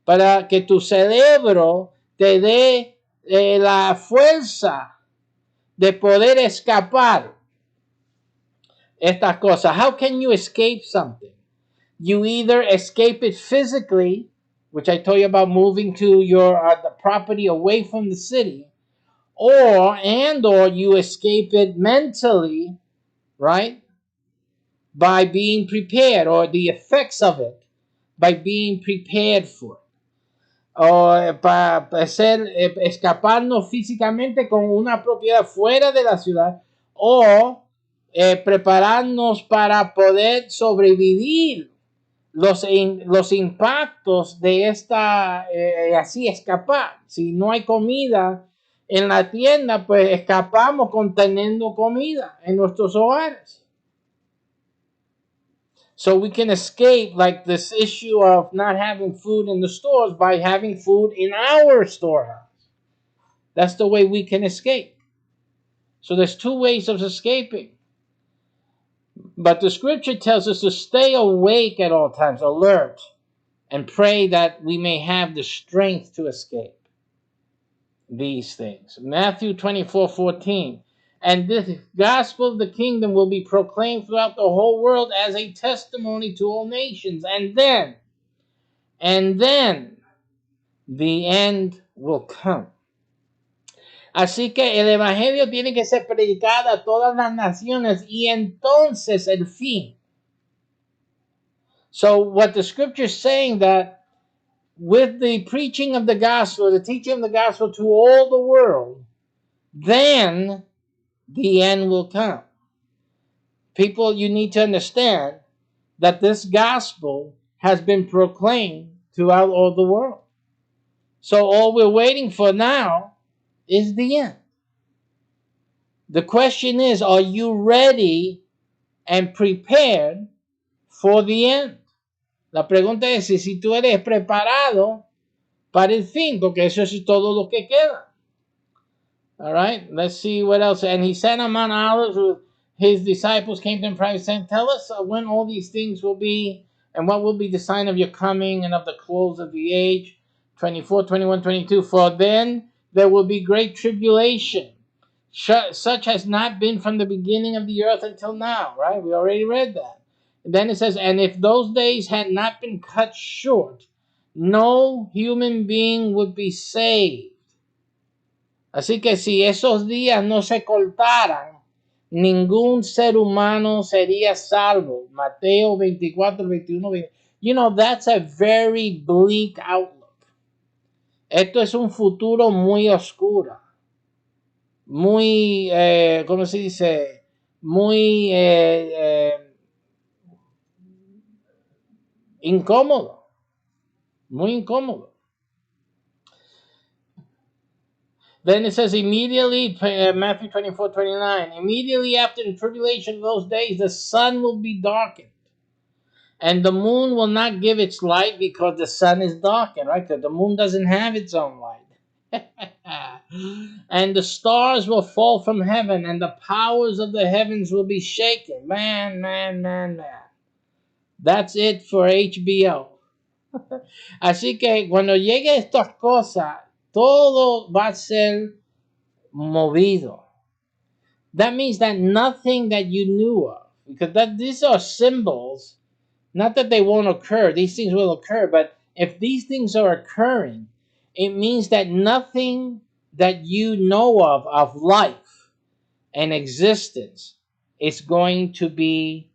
Speaker 1: Para que tu cerebro te dé la fuerza de poder escapar estas cosas. How can you escape something? You either escape it physically, which I told you about moving to the property away from the city, or you escape it mentally, right? By being prepared, or the effects of it, by being prepared for it. O para escaparnos físicamente con una propiedad fuera de la ciudad, o prepararnos para poder sobrevivir los impactos de esta, así escapar. Si no hay comida en la tienda, pues escapamos conteniendo comida en nuestros hogares. So we can escape like this issue of not having food in the stores by having food in our storehouse. That's the way we can escape. So there's two ways of escaping. But the scripture tells us to stay awake at all times, alert, and pray that we may have the strength to escape these things. Matthew 24:14. And this gospel of the kingdom will be proclaimed throughout the whole world as a testimony to all nations. And then the end will come. Así que el evangelio tiene que ser predicado a todas las naciones y entonces el fin. So what the scripture is saying, that with the preaching of the gospel, the teaching of the gospel to all the world, then the end will come. People, you need to understand that this gospel has been proclaimed throughout all the world. So all we're waiting for now is the end. The question is, are you ready and prepared for the end? La pregunta es si tú eres preparado para el fin, porque eso es todo lo que queda. All right, let's see what else. And he sat on Mount Olives with his disciples, came to him privately, saying, tell us when all these things will be, and what will be the sign of your coming and of the close of the age. 24, 21, 22. For then there will be great tribulation, such has not been from the beginning of the earth until now. Right? We already read that. And then it says, and if those days had not been cut short, no human being would be saved. Así que si esos días no se cortaran, ningún ser humano sería salvo. Mateo 24, 21, 20. You know, that's a very bleak outlook. Esto es un futuro muy oscuro. Muy, ¿cómo se dice? Muy incómodo. Muy incómodo. Then it says immediately, Matthew 24, 29, immediately after the tribulation of those days, the sun will be darkened. And the moon will not give its light because the sun is darkened, right? Because the moon doesn't have its own light. And the stars will fall from heaven, and the powers of the heavens will be shaken. Man. That's it for HBO. Así que cuando llegue estas cosas, todo va a ser movido. That means that nothing that you knew of, because these are symbols, not that they won't occur, these things will occur, but if these things are occurring, it means that nothing that you know of life and existence is going to be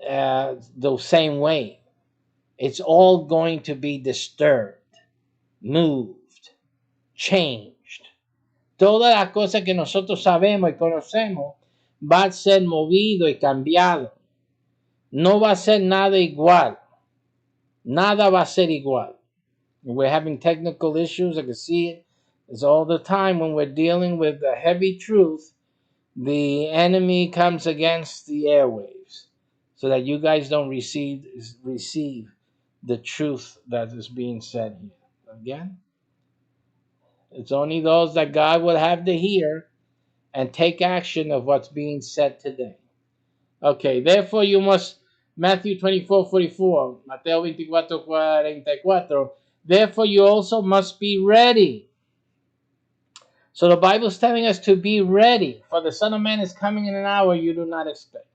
Speaker 1: the same way. It's all going to be disturbed, moved, changed. Todas las cosas que nosotros sabemos y conocemos va a ser movido y cambiado. No va a ser nada igual. Nada va a ser igual. We're having technical issues. I can see it. It's all the time when we're dealing with the heavy truth. The enemy comes against the airwaves so that you guys don't receive the truth that is being said here. Again, it's only those that God will have to hear and take action of what's being said today. Okay, therefore you must, Matthew 24, 44, Mateo 24, 44, therefore you also must be ready. So the Bible is telling us to be ready, for the Son of Man is coming in an hour you do not expect.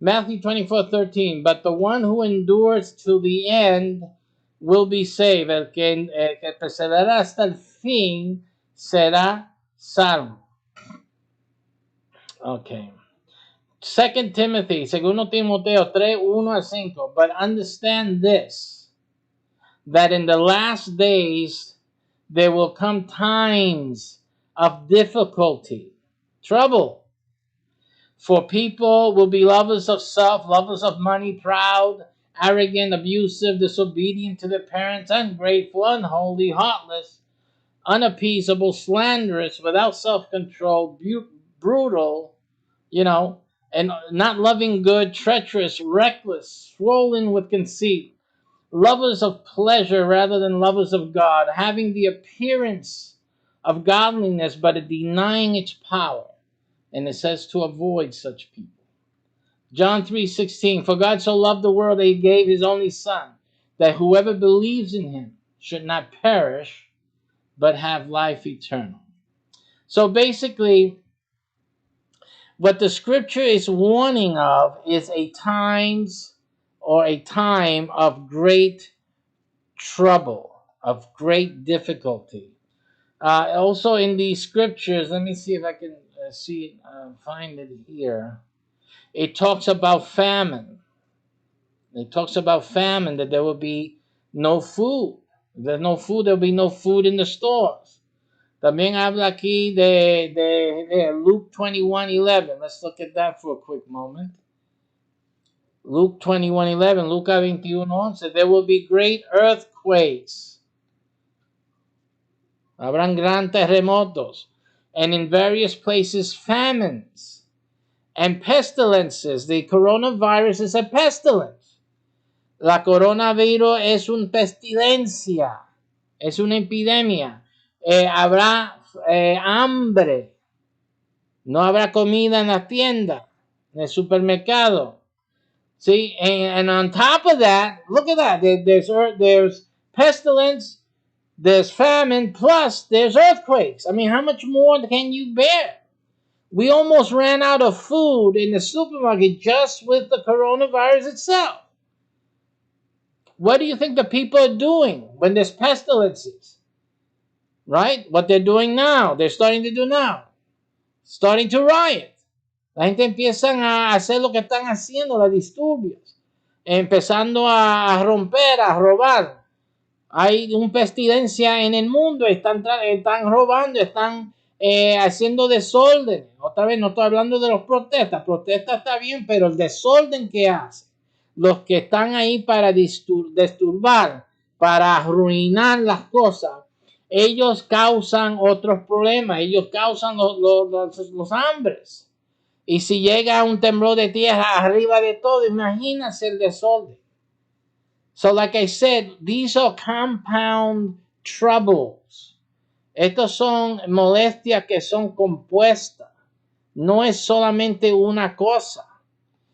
Speaker 1: Matthew 24, 13, but the one who endures till the end will be saved. El que perseverará hasta el fin será salvo. Okay. 2 Timothy, segundo Timoteo 3, 1 a 5. But understand this, that in the last days there will come times of difficulty, trouble. For people will be lovers of self, lovers of money, proud, arrogant, abusive, disobedient to their parents, ungrateful, unholy, heartless, unappeasable, slanderous, without self-control, brutal, and not loving good, treacherous, reckless, swollen with conceit, lovers of pleasure rather than lovers of God, having the appearance of godliness but denying its power. And it says to avoid such people. John 3:16, for God so loved the world that he gave his only Son, that whoever believes in him should not perish, but have life eternal. So basically, What the scripture is warning of is a times or a time of great trouble, of great difficulty. Also in the scriptures, let me see if I can find it here. It talks about famine. It talks about famine, that there will be no food. If there's no food, there will be no food in the stores. También habla aquí de Luke 21:11. Let's look at that for a quick moment. Luke 21:11, Luca 21:11. There will be great earthquakes. Habrán gran terremotos. And in various places, famines and pestilences. The coronavirus is a pestilence. La coronavirus es una pestilencia. Es una epidemia. Habrá hambre. No habrá comida en la tienda, en el supermercado. See, and on top of that, look at that. There's pestilence, there's famine, plus there's earthquakes. I mean, how much more can you bear? We almost ran out of food in the supermarket just with the coronavirus itself. What do you think the people are doing when there's pestilences? Right? What they're doing now, they're starting to do now. Starting to riot. La gente empiezan a hacer lo que están haciendo, los disturbios. Empezando a romper, a robar. Hay una pestilencia en el mundo, están robando, están haciendo desorden. Otra vez, no estoy hablando de los protestas. Protesta está bien, pero el desorden que hace, los que están ahí para disturbar, para arruinar las cosas, ellos causan otros problemas, ellos causan los hambres. Y si llega un temblor de tierra arriba de todo, imagínense el desorden. So, like I said, these are compound troubles. Estos son molestias que son compuestas. No es solamente una cosa,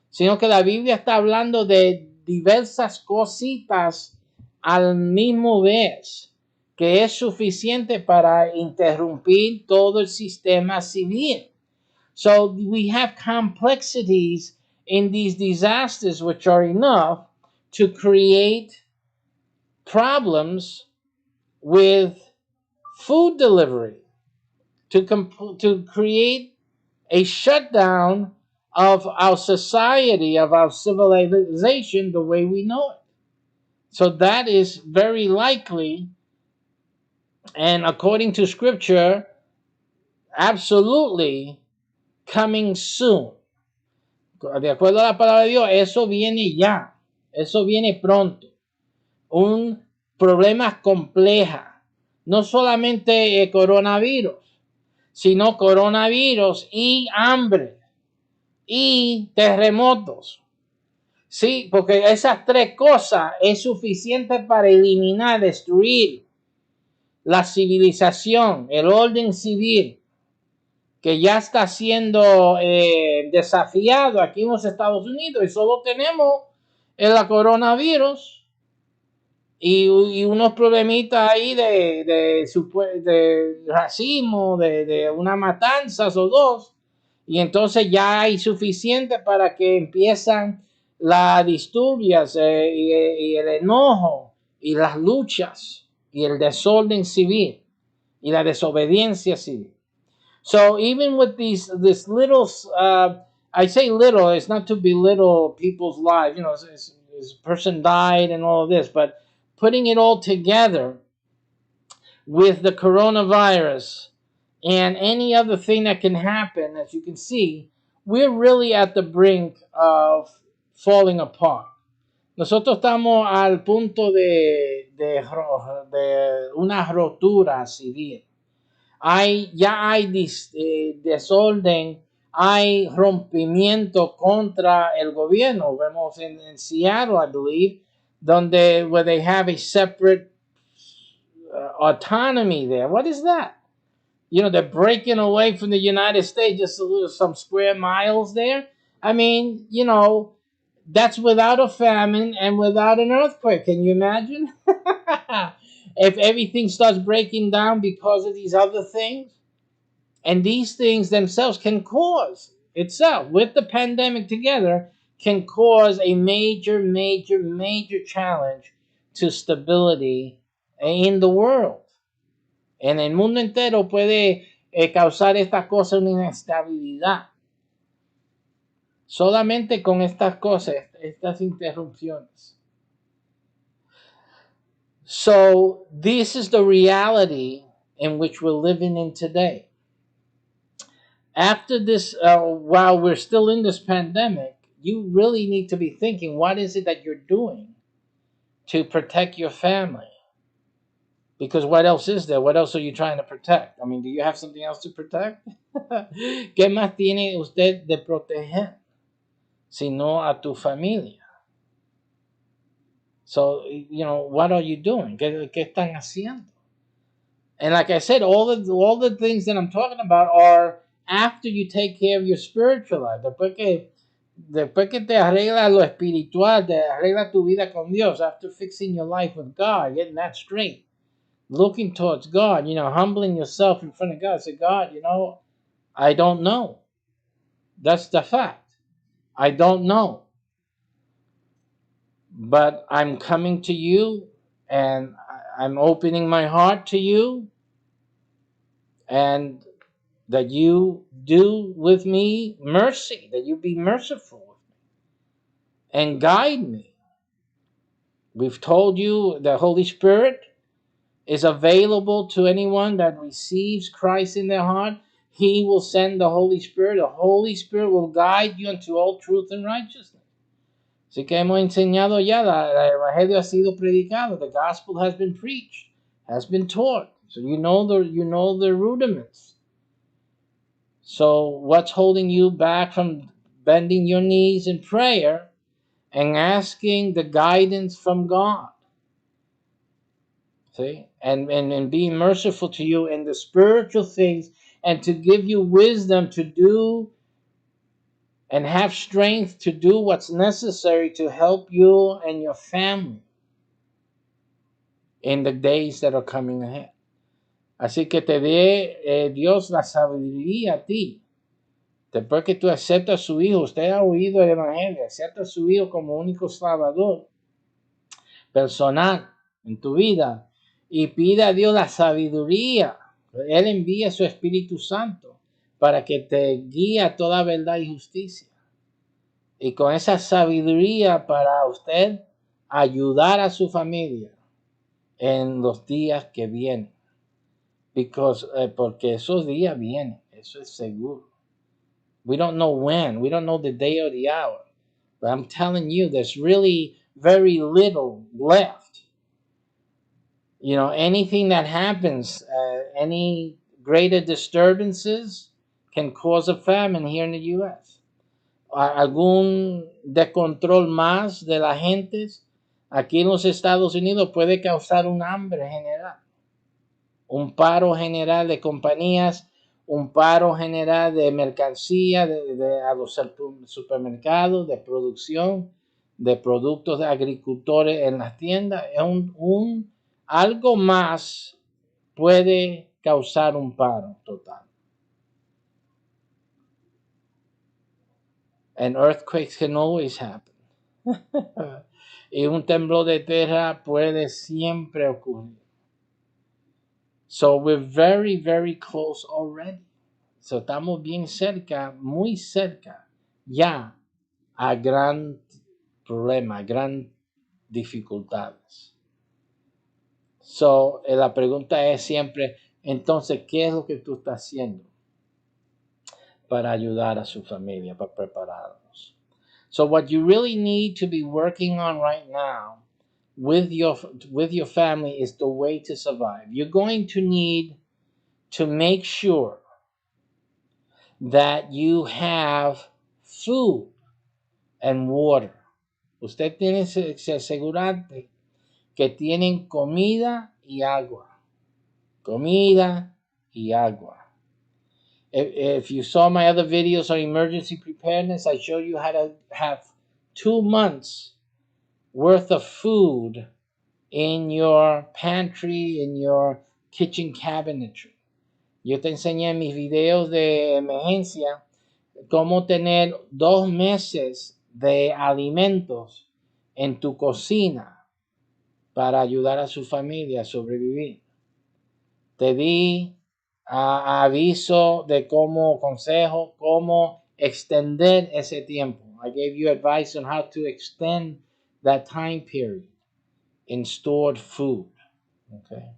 Speaker 1: sino que la Biblia está hablando de diversas cositas al mismo vez, que es suficiente para interrumpir todo el sistema civil. So we have complexities in these disasters which are enough to create problems with food delivery, to create a shutdown of our society, of our civilization, the way we know it. So that is very likely, and according to scripture, absolutely coming soon. De acuerdo a la palabra de Dios, eso viene ya, eso viene pronto. Un problema complejo, no solamente coronavirus, sino coronavirus y hambre y terremotos. Sí, porque esas tres cosas es suficiente para eliminar, destruir la civilización, el orden civil, que ya está siendo desafiado aquí en los Estados Unidos, y solo tenemos el coronavirus y unos problemitas ahí de racismo, de una matanzas o dos, y entonces ya hay suficiente para que empiezan las disturbias y el enojo y las luchas y el desorden civil y la desobediencia civil. So even with this little, I say little, it's not to belittle people's lives. You know, this person died and all of this, but putting it all together with the coronavirus and any other thing that can happen, as you can see, we're really at the brink of falling apart. Nosotros estamos al punto de una rotura civil. Ya hay desorden, hay rompimiento contra el gobierno. Vemos en Seattle, I believe, where they have a separate autonomy there. What is that? You know, they're breaking away from the United States, just some square miles there. I mean, you know, that's without a famine and without an earthquake. Can you imagine? If everything starts breaking down because of these other things, and these things themselves can cause itself with the pandemic together can cause a major, major, major challenge to stability in the world. En el mundo entero puede causar esta cosa una inestabilidad. Solamente con estas cosas, estas interrupciones. So this is the reality in which we're living in today. After this, while we're still in this pandemic, you really need to be thinking, what is it that you're doing to protect your family? Because what else is there? What else are you trying to protect? I mean, do you have something else to protect? ¿Qué más tiene usted de proteger? Sino a tu familia. So, what are you doing? ¿Qué están haciendo? And like I said, all the things that I'm talking about are after you take care of your spiritual life. Después que te arregla lo espiritual, te arregla tu vida con Dios, after fixing your life with God, getting that straight, looking towards God, humbling yourself in front of God. Say, God, I don't know. That's the fact. I don't know. But I'm coming to you and I'm opening my heart to you, and that you do with me mercy, that you be merciful with me and guide me. We've told you the Holy Spirit is available to anyone that receives Christ in their heart. He will send the Holy Spirit. The Holy Spirit will guide you into all truth and righteousness. Así que hemos enseñado ya, el Evangelio ha sido predicado. The gospel has been preached, has been taught. So you know the rudiments. So what's holding you back from bending your knees in prayer and asking the guidance from God? See? And being merciful to you in the spiritual things, and to give you wisdom to do and have strength to do what's necessary to help you and your family in the days that are coming ahead. Así que te dé Dios la sabiduría a ti. Después que tú aceptas a su Hijo, usted ha oído el Evangelio, acepta a su Hijo como único Salvador personal en tu vida y pide a Dios la sabiduría. Él envía su Espíritu Santo para que te guíe a toda verdad y justicia. Y con esa sabiduría para usted ayudar a su familia en los días que vienen. Porque esos días vienen, eso es seguro. We don't know when, we don't know the day or the hour. But I'm telling you, there's really very little left. Anything that happens, any greater disturbances can cause a famine here in the U.S. Algún descontrol más de las gentes aquí en los Estados Unidos puede causar un hambre general, un paro general de compañías, un paro general de mercancía a los supermercados, de producción, de productos de agricultores en las tiendas. Algo más puede causar un paro total. And earthquakes can always happen. Y un temblor de tierra puede siempre ocurrir. So we're very, very close already. So estamos bien cerca, muy cerca, ya a gran problema, gran dificultades. So la pregunta es siempre, entonces, ¿qué es lo que tú estás haciendo para ayudar a su familia, para prepararlos? So what you really need to be working on right now with your family is the way to survive. You're going to need to make sure that you have food and water. Usted tiene que asegurarte que tienen comida y agua. Comida y agua. If you saw my other videos on emergency preparedness, I showed you how to have 2 months worth of food in your pantry, in your kitchen cabinetry. Yo te enseñé en mis videos de emergencia cómo tener 2 meses de alimentos en tu cocina para ayudar a su familia a sobrevivir. Te di aviso de cómo, consejo, cómo extender ese tiempo. I gave you advice on how to extend that time period in stored food. Okay.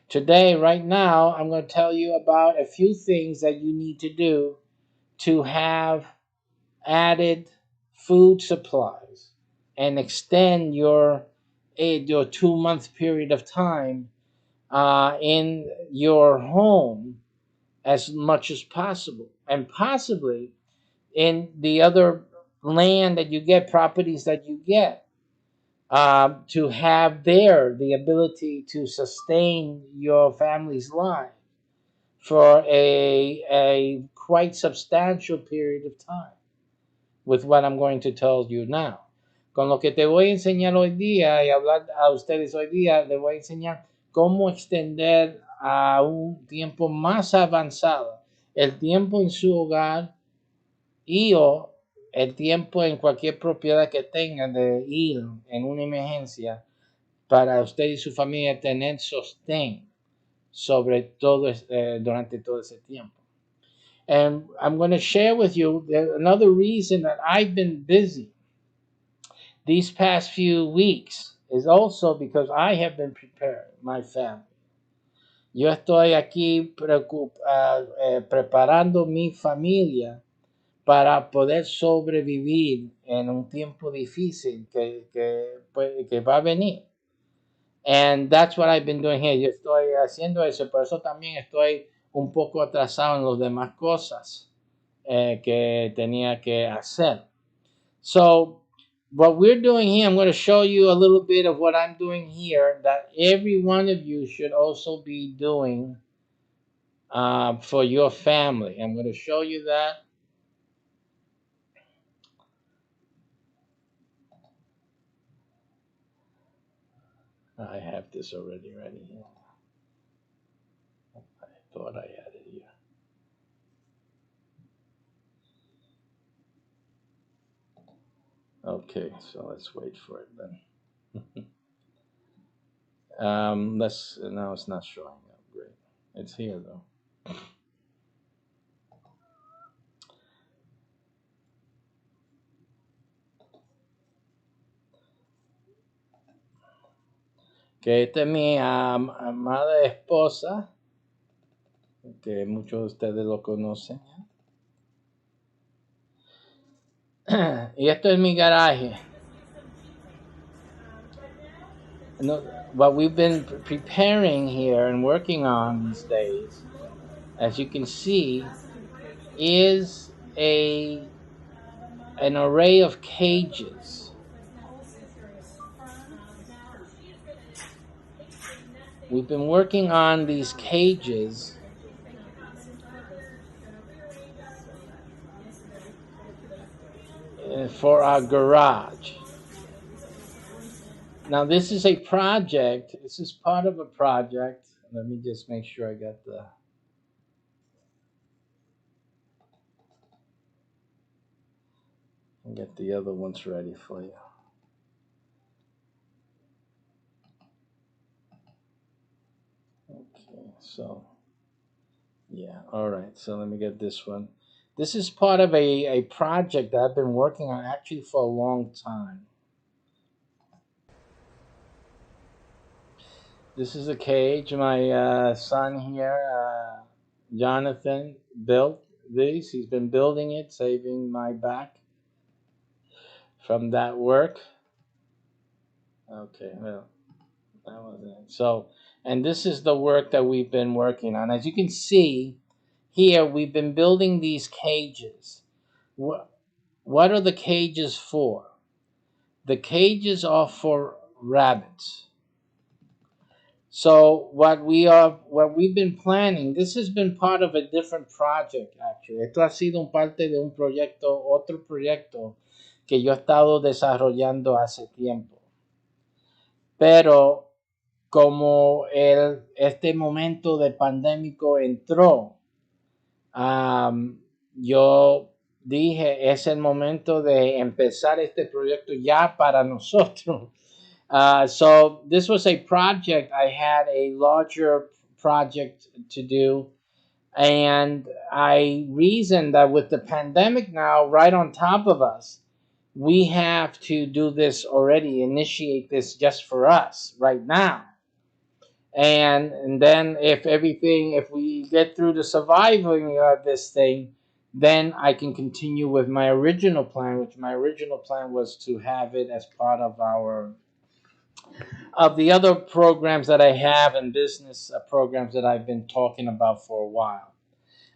Speaker 1: Today, right now, I'm going to tell you about a few things that you need to do to have added food supplies and extend your 2 month period of time in your home as much as possible, and possibly in the other land that you get, properties that you get, to have there the ability to sustain your family's life for a quite substantial period of time with what I'm going to tell you now. Con lo que te voy a enseñar hoy día y hablar a ustedes hoy día, les voy a enseñar cómo extender a un tiempo más avanzado el tiempo en su hogar y o el tiempo en cualquier propiedad que tengan de ir en una emergencia para usted y su familia tener sostén sobre todo durante todo ese tiempo. And I'm going to share with you another reason that I've been busy these past few weeks is also because I have been preparing my family. Yo estoy aquí preparando mi familia para poder sobrevivir en un tiempo difícil que va a venir. And that's what I've been doing here. Yo estoy haciendo eso, por eso también estoy un poco atrasado en las demás cosas que tenía que hacer. So, what we're doing here, I'm going to show you a little bit of what I'm doing here that every one of you should also be doing for your family. I'm going to show you that. I have this already ready here. I thought I had it here. Okay, so let's wait for it then. No, it's not showing up. Great. It's here though. Que esta es mi amada esposa, que muchos de ustedes lo conocen. Y esto es mi garaje. No, what we've been preparing here and working on these days, as you can see, is an array of cages. We've been working on these cages for our garage. Now, this is a project. This is part of a project. Let me just make sure I got the other ones ready for you. Okay, so yeah, all right. So let me get this one. This is part of a project that I've been working on actually for a long time. This is a cage my son here, Jonathan, built these. He's been building it, saving my back from that work. Okay, well, that was it. So, and this is the work that we've been working on. As you can see here, we've been building these cages. What are the cages for? The cages are for rabbits. So what we've been planning, this has been part of a different project actually. Esto ha sido un parte de un proyecto, otro proyecto que yo he estado desarrollando hace tiempo. Pero como este momento de pandémico entró, yo dije, es el momento de empezar este proyecto ya para nosotros. So this was a project. I had a larger project to do, and I reasoned that with the pandemic now right on top of us, we have to do this already, initiate this just for us right now. And then if we get through the surviving of this thing, then I can continue with my original plan, which my original plan was to have it as part of our of the other programs that I have and business programs that I've been talking about for a while.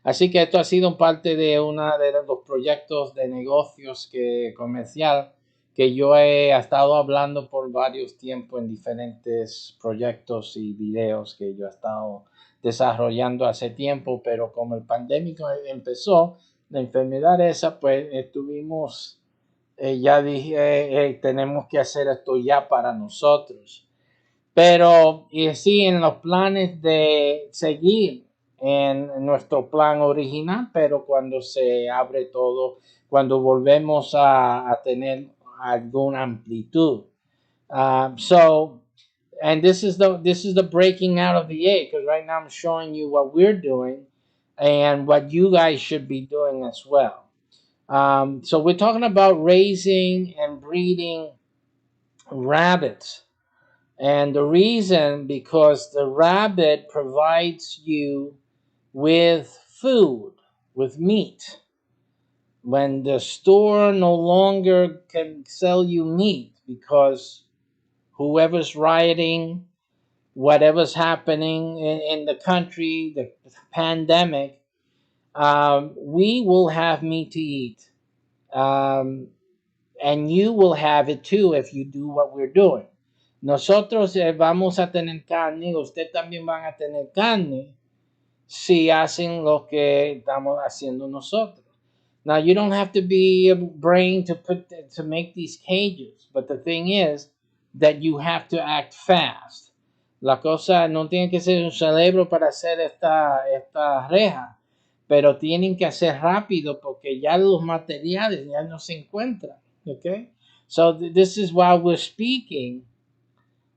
Speaker 1: Así que esto ha sido parte de uno de los proyectos de negocios comercial que yo he estado hablando por varios tiempos en diferentes proyectos y videos que yo he estado desarrollando hace tiempo, pero como el pandémico empezó, la enfermedad esa, pues estuvimos, ya dije, tenemos que hacer esto ya para nosotros. Pero y sí, en los planes de seguir en nuestro plan original, pero cuando se abre todo, cuando volvemos a tener alguna amplitud. So, and this is the breaking out of the egg, because right now I'm showing you what we're doing and what you guys should be doing as well. So we're talking about raising and breeding rabbits. And the reason, because the rabbit provides you with food, with meat. When the store no longer can sell you meat because whoever's rioting, whatever's happening in the country, the pandemic, we will have meat to eat. Um, and you will have it too if you do what we're doing. Nosotros vamos a tener carne, usted también van a tener carne si hacen lo que estamos haciendo nosotros. Now you don't have to be a brain to make these cages, but the thing is that you have to act fast. La cosa no tiene que ser un cerebro para hacer esta reja, pero tienen que hacer rápido porque ya los materiales ya no se encuentran. Okay, so this is why we're speaking.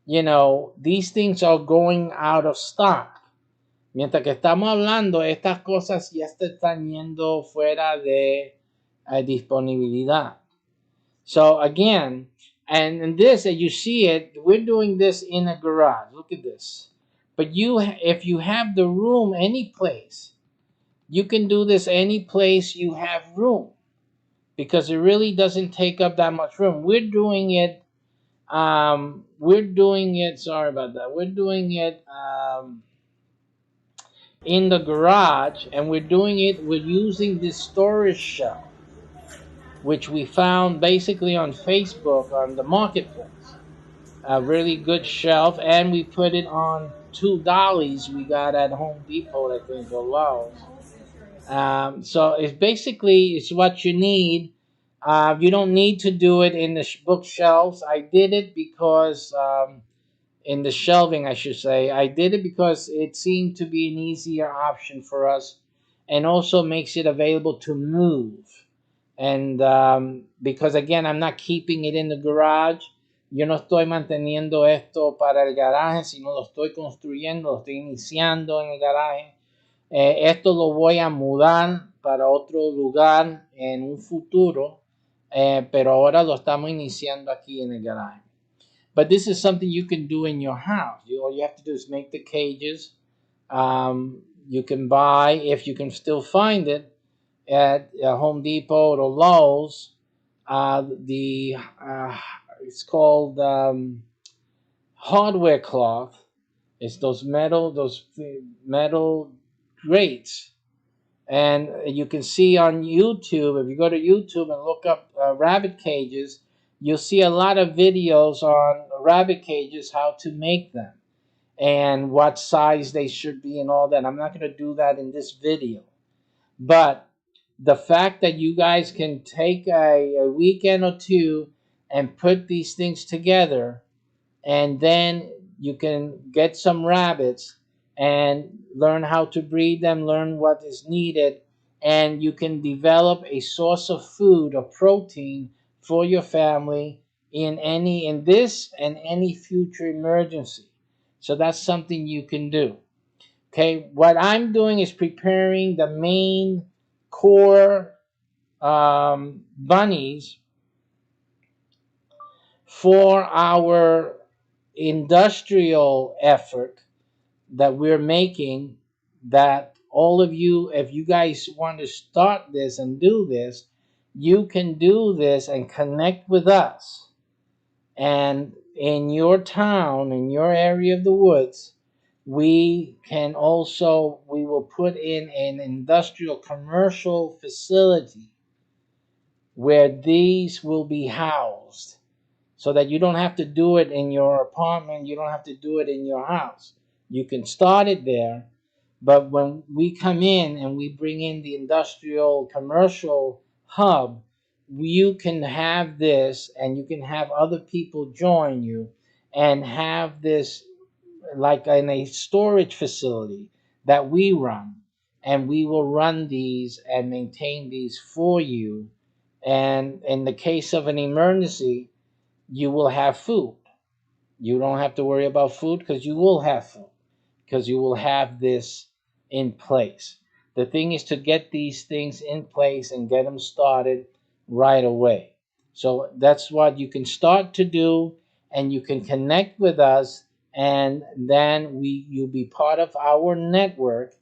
Speaker 1: These things are going out of stock. Mientras que estamos hablando, estas cosas ya están yendo fuera de disponibilidad. So again, and in this, as you see it, we're doing this in a garage. Look at this. But if you have the room any place, you can do this any place you have room, because it really doesn't take up that much room. Sorry about that. We're doing it in the garage, and we're using this storage shelf, which we found basically on Facebook on the marketplace. A really good shelf, and we put it on two dollies we got at Home Depot, I think, or Lowe's. So it's what you need. You don't need to do it in the bookshelves. I did it because in the shelving, I should say. I did it because it seemed to be an easier option for us, and also makes it available to move. And because again, I'm not keeping it in the garage. Yo no estoy manteniendo esto para el garaje, sino lo estoy construyendo, lo estoy iniciando en el garaje. Esto lo voy a mudar para otro lugar en un futuro, pero ahora lo estamos iniciando aquí en el garaje. But this is something you can do in your house. All you have to do is make the cages. You can buy, if you can still find it, at Home Depot or Lowe's. It's called hardware cloth. It's those metal grates, and you can see on YouTube. If you go to YouTube and look up rabbit cages, you'll see a lot of videos on rabbit cages, how to make them and what size they should be and all that. I'm not going to do that in this video, but the fact that you guys can take a weekend or two and put these things together, and then you can get some rabbits and learn how to breed them, learn what is needed, and you can develop a source of food or protein for your family in this and any future emergency. So that's something you can do. Okay, what I'm doing is preparing the main core bunnies for our industrial effort that we're making, that all of you, if you guys want to start this and do this, you can do this and connect with us. And in your town, in your area of the woods, we will put in an industrial commercial facility where these will be housed, so that you don't have to do it in your apartment, you don't have to do it in your house. You can start it there, but when we come in and we bring in the industrial commercial hub, you can have this and you can have other people join you and have this like in a storage facility that we run, and we will run these and maintain these for you. And in the case of an emergency, you will have food. You don't have to worry about food because you will have food, because you will have this in place. The thing is to get these things in place and get them started right away. So that's what you can start to do, and you can connect with us, and then you'll be part of our network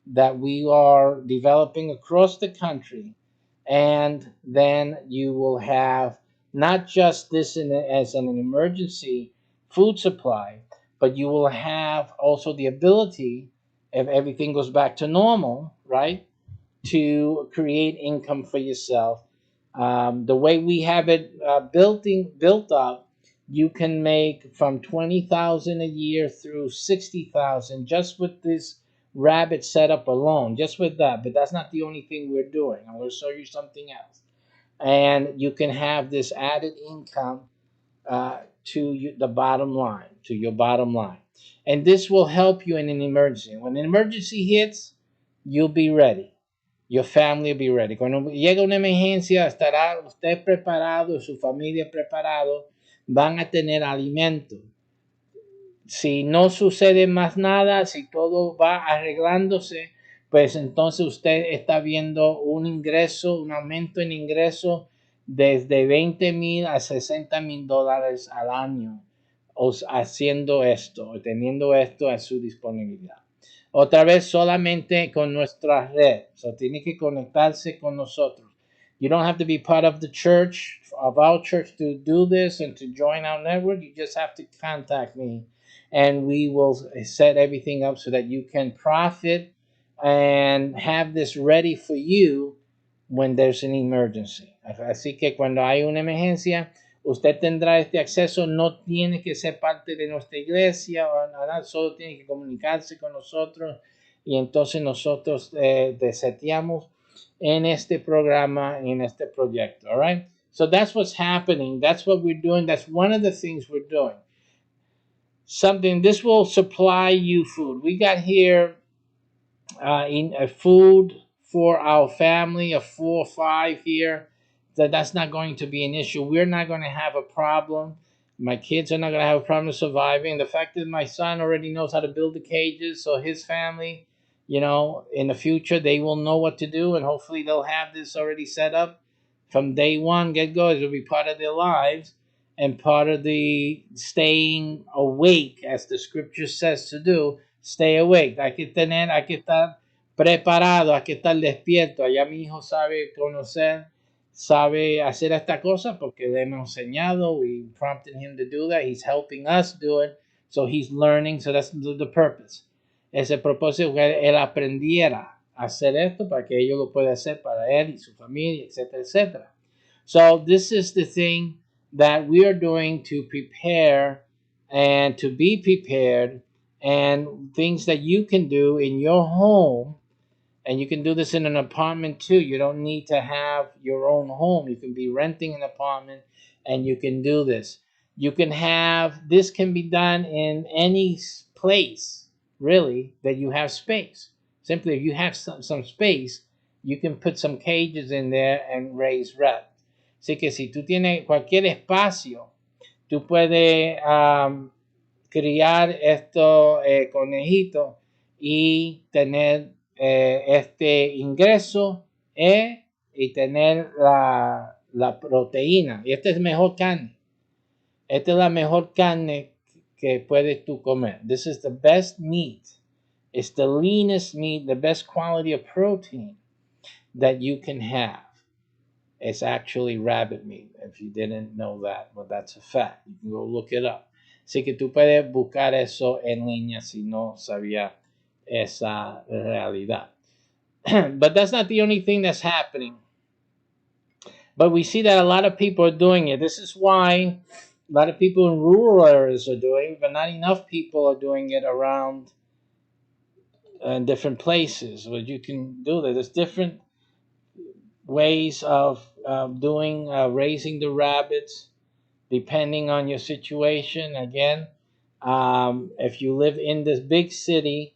Speaker 1: that we are developing across the country. And then you will have not just this as an emergency food supply, but you will have also the ability, if everything goes back to normal, right, to create income for yourself. The way we have it built up, you can make from 20,000 a year through 60,000 just with this rabbit setup alone, just with that. But that's not the only thing we're doing. I'm going to show you something else, and you can have this added income to the bottom line, to your bottom line, and this will help you in an emergency. When an emergency hits, you'll be ready. Your family will be ready. Cuando llega una emergencia, estará usted preparado, su familia preparado, van a tener alimento. Si no sucede más nada, si todo va arreglándose, pues entonces usted está viendo un ingreso, un aumento en ingreso desde 20,000 a 60,000 dólares al año, haciendo esto, teniendo esto a su disponibilidad. Otra vez solamente con nuestra red. So tiene que conectarse con nosotros. You don't have to be part of the church, of our church, to do this and to join our network. You just have to contact me, and we will set everything up so that you can profit and have this ready for you when there's an emergency. Así que cuando hay una emergencia, usted tendrá este acceso. No tiene que ser parte de nuestra iglesia o nada, solo tiene que comunicarse con nosotros, y entonces nosotros te seteamos en este programa, en este proyecto. All right? So that's what's happening. That's what we're doing. That's one of the things we're doing. Something, this will supply you food. We got here in a food for our family of 4 or 5 here. That's not going to be an issue. We're not going to have a problem. My kids are not going to have a problem surviving. The fact that my son already knows how to build the cages, so his family, in the future, they will know what to do, and hopefully they'll have this already set up from day one, get go. It will be part of their lives and part of the staying awake, as the scripture says to do. Stay awake. Hay que estar preparado, hay que estar despierto. Allá mi hijo sabe conocer, sabe hacer esta cosa porque le hemos enseñado. We prompted him to do that. He's helping us do it. So he's learning. So that's the purpose. Ese propósito, que él aprendiera a hacer esto para que ellos lo puedan hacer para él y su familia, etcétera, etcétera. So this is the thing that we are doing to prepare and to be prepared, and things that you can do in your home. And you can do this in an apartment too. You don't need to have your own home. You can be renting an apartment and you can do this. You can have this, can be done in any place really that you have space. Simply, if you have some space, you can put some cages in there and raise rabbits. Así que si tú tienes cualquier espacio, tú puedes criar estos conejitos y tener este ingreso y tener la proteína. Y esta es mejor carne. Esta es la mejor carne que puedes tú comer. This is the best meat. It's the leanest meat, the best quality of protein that you can have. It's actually rabbit meat. If you didn't know that, well, that's a fact. You can go look it up. Así que tú puedes buscar eso en línea si no sabía esa realidad. But that's not the only thing that's happening. But we see that a lot of people are doing it. This is why a lot of people in rural areas are doing it, but not enough people are doing it around different places where you can do that. There's different ways of doing raising the rabbits depending on your situation. Again, if you live in this big city,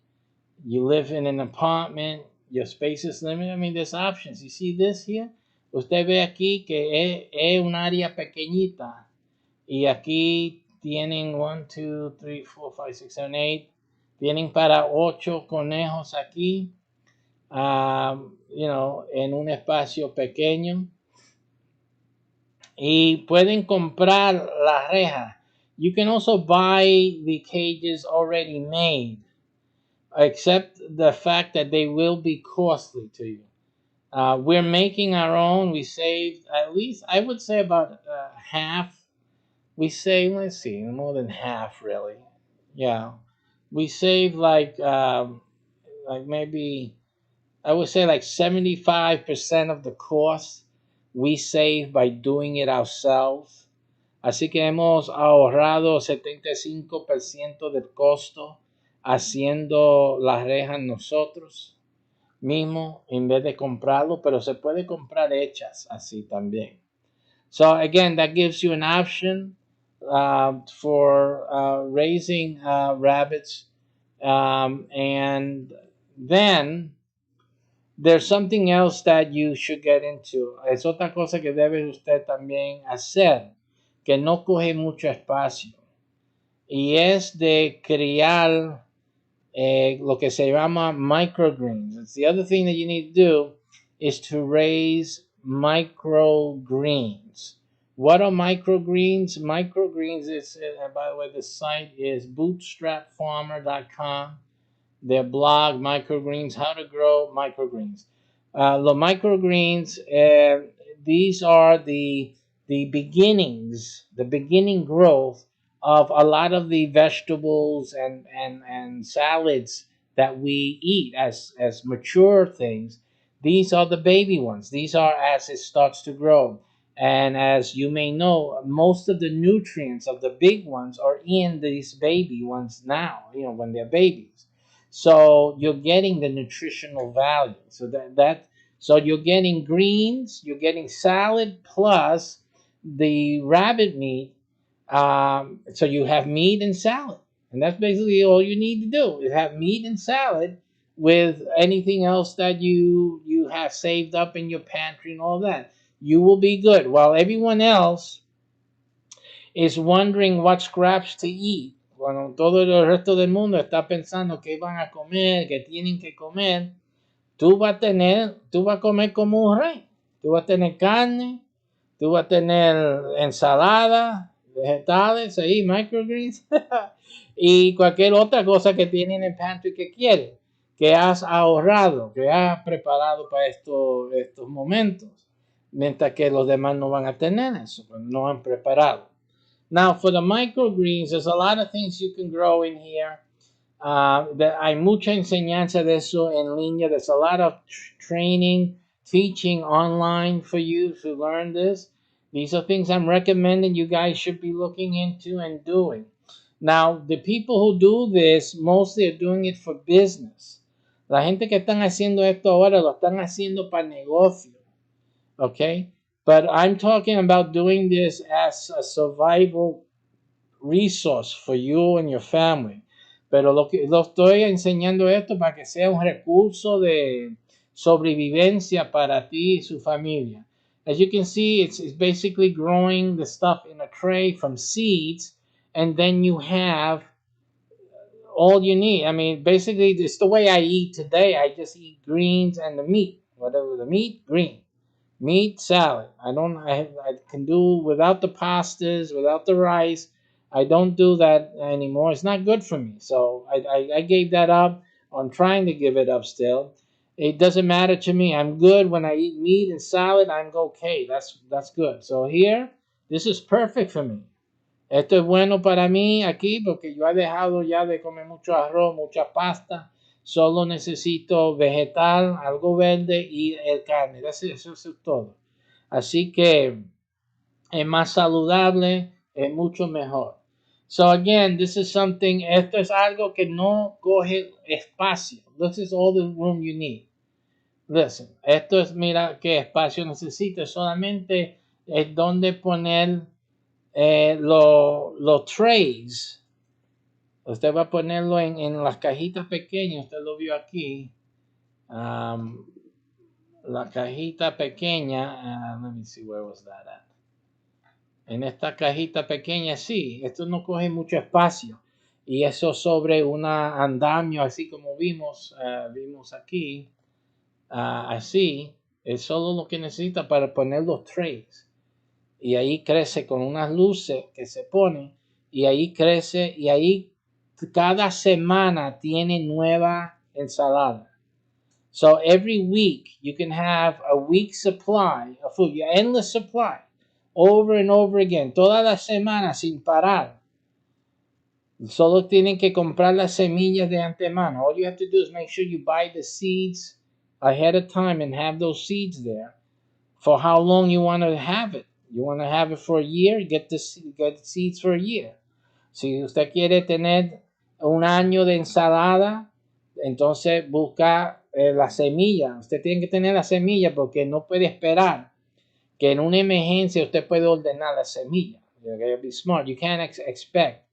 Speaker 1: you live in an apartment, your space is limited. I mean, there's options. You see this here? Usted ve aquí que es un área pequeñita y aquí tienen 1, 2, 3, 4, 5, 6, 7, 8. Tienen para 8 conejos aquí. En un espacio pequeño y pueden comprar la reja. You can also buy the cages already made, except the fact that they will be costly to you. We're making our own. We saved at least, I would say, about half. We saved, let's see, more than half, really. Yeah, we saved like maybe, I would say like 75% of the cost we save by doing it ourselves. Así que hemos ahorrado 75% del costo haciendo las rejas nosotros mismos en vez de comprarlo, pero se puede comprar hechas así también. So again, that gives you an option for raising rabbits. And then there's something else that you should get into. Es otra cosa que debe usted también hacer, que no coge mucho espacio. Y es de criar lo que se llama microgreens. It's the other thing that you need to do is to raise microgreens. What are microgreens? Microgreens is, by the way, the site is bootstrapfarmer.com. Their blog, microgreens, how to grow microgreens. The microgreens, these are the beginnings, the beginning growth of a lot of the vegetables and salads that we eat as mature things. These are the baby ones. These are as it starts to grow. And as you may know, most of the nutrients of the big ones are in these baby ones now, when they're babies. So you're getting the nutritional value. So you're getting greens, you're getting salad plus the rabbit meat. So you have meat and salad, and that's basically all you need to do. You have meat and salad with anything else that you have saved up in your pantry and all that. You will be good. While everyone else is wondering what scraps to eat. Cuando todo el resto del mundo está pensando qué van a comer, qué tienen que comer, tú vas a comer como un rey. Tú vas a tener carne, tú vas a tener ensalada, vegetales, ahí, microgreens, y cualquier otra cosa que tienen en el pantry que quieres, que has ahorrado, que has preparado para estos momentos. Mientras que los demás no van a tener eso, pues no han preparado. Now, for the microgreens, there's a lot of things you can grow in here. Hay mucha enseñanza de eso en línea. There's a lot of training, teaching online for you to learn this. These are things I'm recommending you guys should be looking into and doing. Now, the people who do this mostly are doing it for business. La gente que están haciendo esto ahora lo están haciendo para negocio. Okay? But I'm talking about doing this as a survival resource for you and your family. Pero lo estoy enseñando esto para que sea un recurso de sobrevivencia para ti y su familia. As you can see, it's basically growing the stuff in a tray from seeds, and then you have all you need. I mean, basically, it's the way I eat today. I just eat greens and the meat, whatever the meat, green meat salad. I can do without the pastas, without the rice. I don't do that anymore. It's not good for me. So I gave that up. I'm trying to give it up still. It doesn't matter to me. I'm good when I eat meat and salad. I'm okay. That's good. So here, this is perfect for me. Esto es bueno para mí aquí porque yo he dejado ya de comer mucho arroz, mucha pasta. Solo necesito vegetal, algo verde y el carne. Eso es todo. Así que es más saludable, es mucho mejor. So again, this is something, esto es algo que no coge espacio. This is all the room you need. Listen, esto es, mira qué espacio necesita. Solamente es donde poner los trays. Usted va a ponerlo en las cajitas pequeñas. Usted lo vio aquí. Um, la cajita pequeña. Let me see, where was that at? En esta cajita pequeña, sí. Esto no coge mucho espacio. Y eso sobre un andamio, así como vimos aquí. Así. Es solo lo que necesita para poner los trays. Y ahí crece con unas luces que se ponen. Y ahí crece. Y ahí cada semana tiene nueva ensalada. So every week you can have a week's supply of food, your endless supply, over and over again, toda la semana sin parar. Solo tienen que comprar las semillas de antemano. All you have to do is make sure you buy the seeds ahead of time and have those seeds there for how long you want to have it. You want to have it for a year, get the seeds for a year. Si usted quiere tener un año de ensalada, entonces busca la semilla. Usted tiene que tener la semilla porque no puede esperar que en una emergencia usted puede ordenar la semilla. You gotta be smart. You can't expect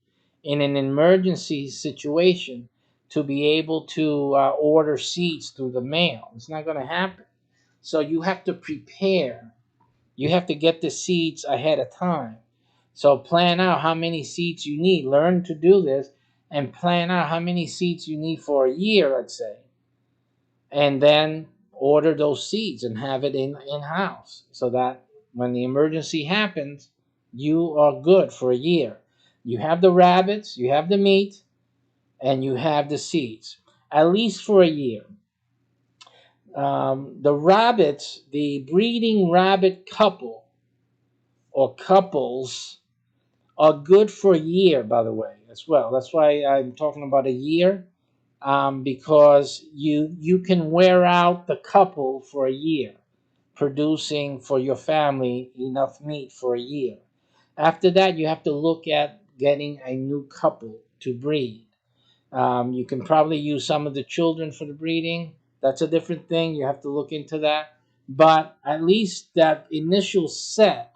Speaker 1: in an emergency situation to be able to order seeds through the mail. It's not going to happen. So you have to prepare. You have to get the seeds ahead of time. So plan out how many seeds you need. Learn to do this and plan out how many seeds you need for a year, let's say. And then order those seeds and have it in-house so that when the emergency happens, you are good for a year. You have the rabbits, you have the meat, and you have the seeds, at least for a year. The rabbits, the breeding rabbit couple or couples are good for a year, by the way, as well. That's why I'm talking about a year, because you can wear out the couple for a year, producing for your family enough meat for a year. After that, you have to look at getting a new couple to breed. You can probably use some of the children for the breeding. That's a different thing. You have to look into that. But at least that initial set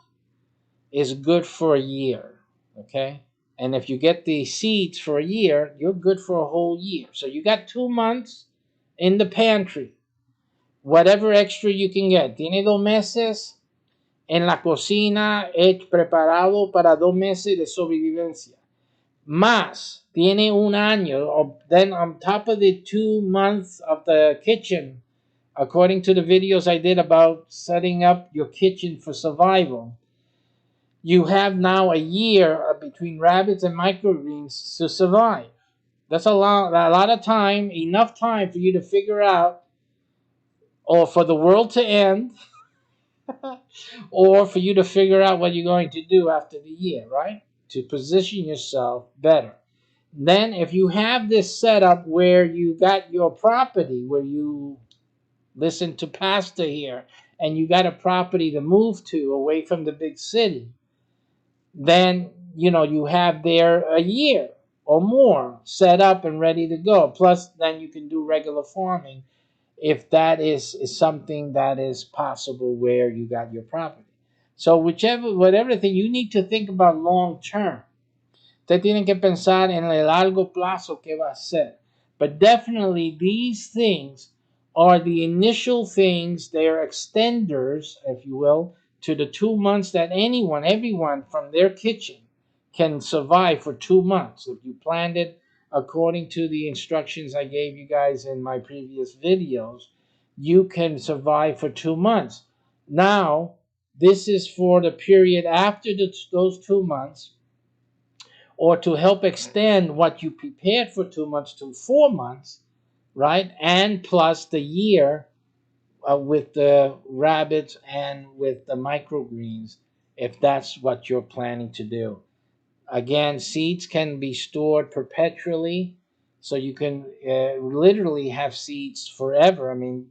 Speaker 1: is good for a year. Okay? And if you get the seeds for a year, you're good for a whole year. So you got 2 months in the pantry. Whatever extra you can get. Tiene 2 meses en la cocina preparado para 2 meses de sobrevivencia. Más, tiene un año. Then on top of the 2 months of the kitchen, according to the videos I did about setting up your kitchen for survival, you have now a year between rabbits and microgreens to survive. That's a lot of time, enough time for you to figure out, or for the world to end, or for you to figure out what you're going to do after the year, right? To position yourself better. Then, if you have this setup where you got your property, where you listen to Pastor here, and you got a property to move to away from the big city, then you have there a year or more set up and ready to go. Plus, then you can do regular farming if that is something that is possible where you got your property. So whatever thing you need to think about long term. Usted tiene que pensar en el largo plazo que va a ser. But definitely these things are the initial things. They are extenders, if you will, to the 2 months that everyone from their kitchen can survive for 2 months. If you planned it according to the instructions I gave you guys in my previous videos, you can survive for 2 months. Now, this is for the period after those 2 months, or to help extend what you prepared for 2 months to 4 months, right? And plus the year with the rabbits and with the microgreens, if that's what you're planning to do. Again, seeds can be stored perpetually, so you can literally have seeds forever. I mean,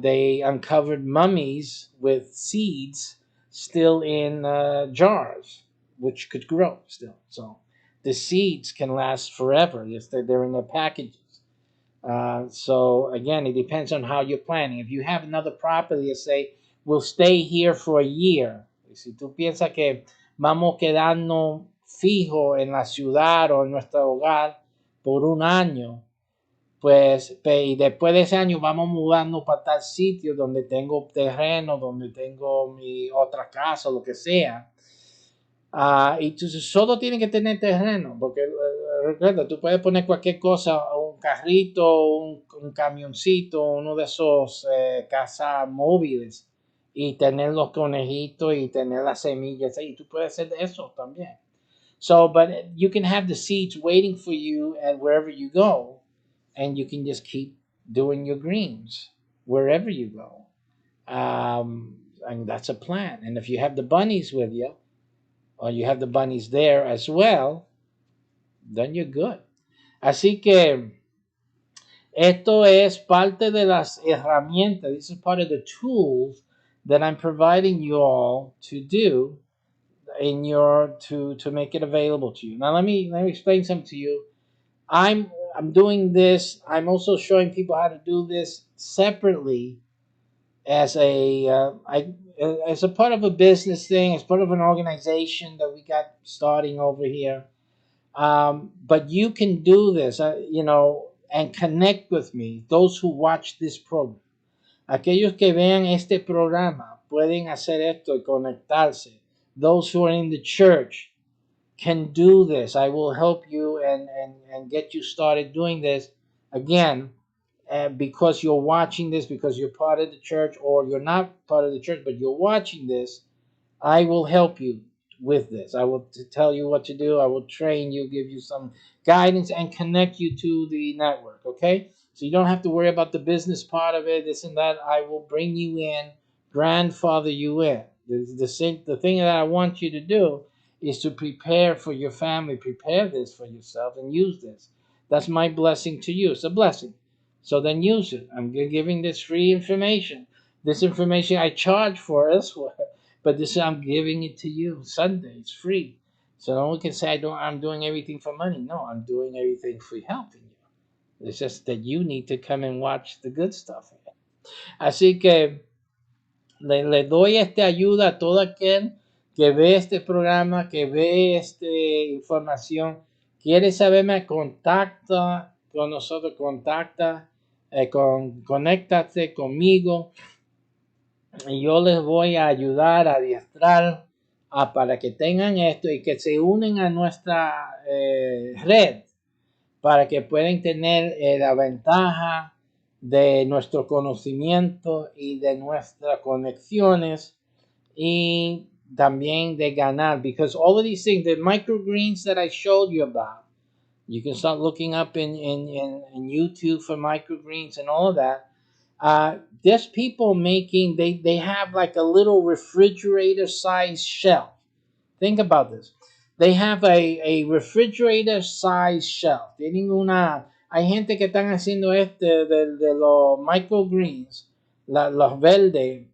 Speaker 1: they uncovered mummies with seeds still in jars, which could grow still. So the seeds can last forever. Yes, they're in their packages. So again, it depends on how you're planning. If you have another property, let's say, we'll stay here for a year. Si tú piensas que vamos a quedarnos fijo en la ciudad o en nuestro hogar por un año, pues, y después de ese año vamos mudando para tal sitio donde tengo terreno, donde tengo mi otra casa, lo que sea. Y tú solo tienes que tener terreno, porque recuerda, tú puedes poner cualquier cosa, un carrito, un camioncito, uno de esos casas móviles, y tener los conejitos y tener las semillas ahí. Tú puedes hacer eso también. So, but you can have the seeds waiting for you at wherever you go, and you can just keep doing your greens wherever you go. And that's a plan. And if you have the bunnies with you, or you have the bunnies there as well, then you're good. Así que esto es parte de las herramientas. This is part of the tools that I'm providing you all to do in your to make it available to you. Now let me explain something to you. I'm doing this. I'm also showing people how to do this separately as as a part of a business thing, as part of an organization that we got starting over here. But you can do this, and connect with me. Those who watch this program, aquellos que vean este programa pueden hacer esto y conectarse. Those who are in the church can do this. I will help you and get you started doing this again, because you're watching this, because you're part of the church, or you're not part of the church, but you're watching this. I will help you with this. I will tell you what to do. I will train you, give you some guidance, and connect you to the network. Okay? So you don't have to worry about the business part of it, this and that. I will bring you in, grandfather you in. The thing that I want you to do is to prepare for your family, prepare this for yourself, and use this. That's my blessing to you. It's a blessing. So then use it. I'm giving this free information. This information I charge for as well. But this I'm giving it to you Sunday. It's free. So no one can say I'm doing everything for money. No, I'm doing everything for helping you. It's just that you need to come and watch the good stuff. Así que le doy esta ayuda a todo aquel que ve este programa, que ve esta información, quiere saberme, contacta con nosotros, conéctate conmigo, y yo les voy a ayudar a adiestrar para que tengan esto y que se unen a nuestra red para que puedan tener la ventaja de nuestro conocimiento y de nuestras conexiones, y también de ganar, because all of these things, the microgreens that I showed you about, you can start looking up in YouTube for microgreens and all of that. There's people making, they have like a little refrigerator size shelf. Think about this. They have a refrigerator size shelf. Hay gente que están haciendo de los microgreens, los verdes,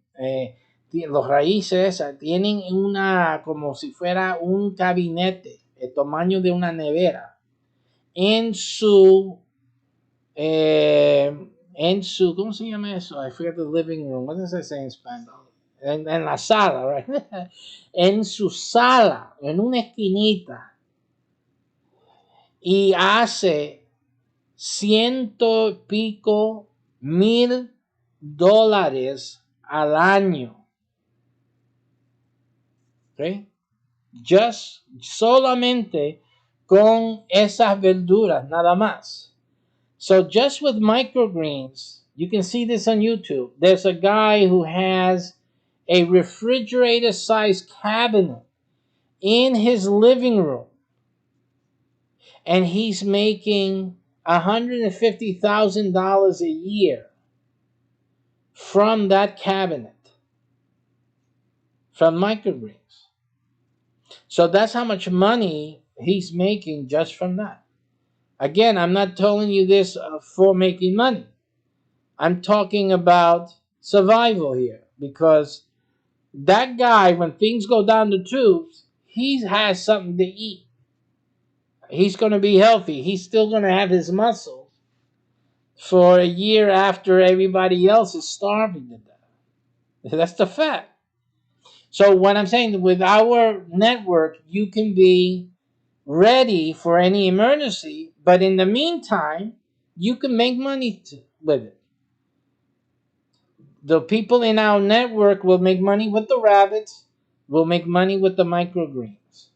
Speaker 1: los raíces, tienen como si fuera un gabinete, el tamaño de una nevera, en su ¿cómo se llama eso? I forget the living room. What does it say in Spanish? En la sala, right? En su sala, en una esquinita. Y hace ciento pico $1,000 al año. ¿Okay? Solamente con esas verduras, nada más. So just with microgreens, you can see this on YouTube. There's a guy who has a refrigerator-sized cabinet in his living room, and he's making $150,000 a year from that cabinet, from microgreens. So that's how much money he's making just from that. Again, I'm not telling you this for making money. I'm talking about survival here, because that guy, when things go down the tubes, he has something to eat. He's going to be healthy. He's still going to have his muscles for a year after everybody else is starving to death. That's the fact. So what I'm saying, with our network, you can be ready for any emergency, but in the meantime, you can make money with it. The people in our network will make money with the rabbits, will make money with the microgreens.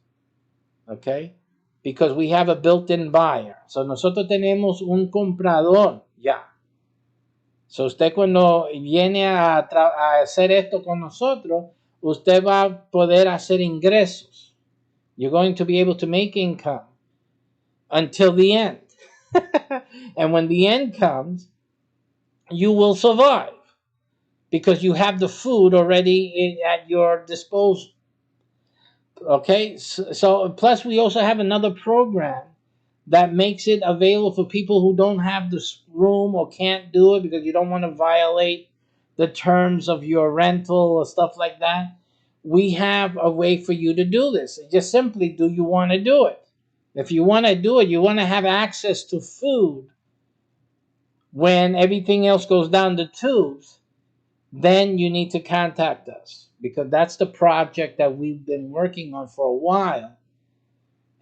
Speaker 1: Okay? Because we have a built-in buyer. So nosotros tenemos un comprador ya. So usted cuando viene a hacer esto con nosotros, usted va a poder hacer ingresos. You're going to be able to make income until the end. And when the end comes, you will survive because you have the food already at your disposal. Okay, so plus we also have another program that makes it available for people who don't have the room or can't do it because you don't want to violate the terms of your rental or stuff like that. We have a way for you to do this. Just simply, do you want to do it? If you want to do it, you want to have access to food when everything else goes down the tubes, then you need to contact us, because that's the project that we've been working on for a while,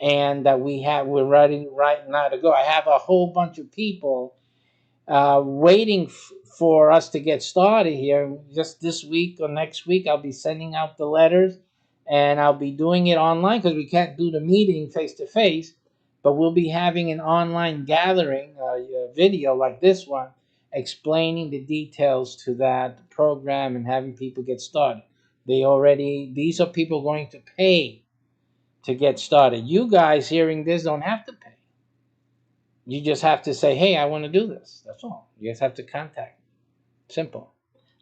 Speaker 1: and that we're ready right now to go. I have a whole bunch of people waiting for us to get started here. Just this week or next week, I'll be sending out the letters, and I'll be doing it online because we can't do the meeting face to face. But we'll be having an online gathering, a video like this one, explaining the details to that program and having people get started. These are people going to pay to get started. You guys hearing this don't have to pay. You just have to say, hey, I want to do this. That's all. You just have to contact me. Simple.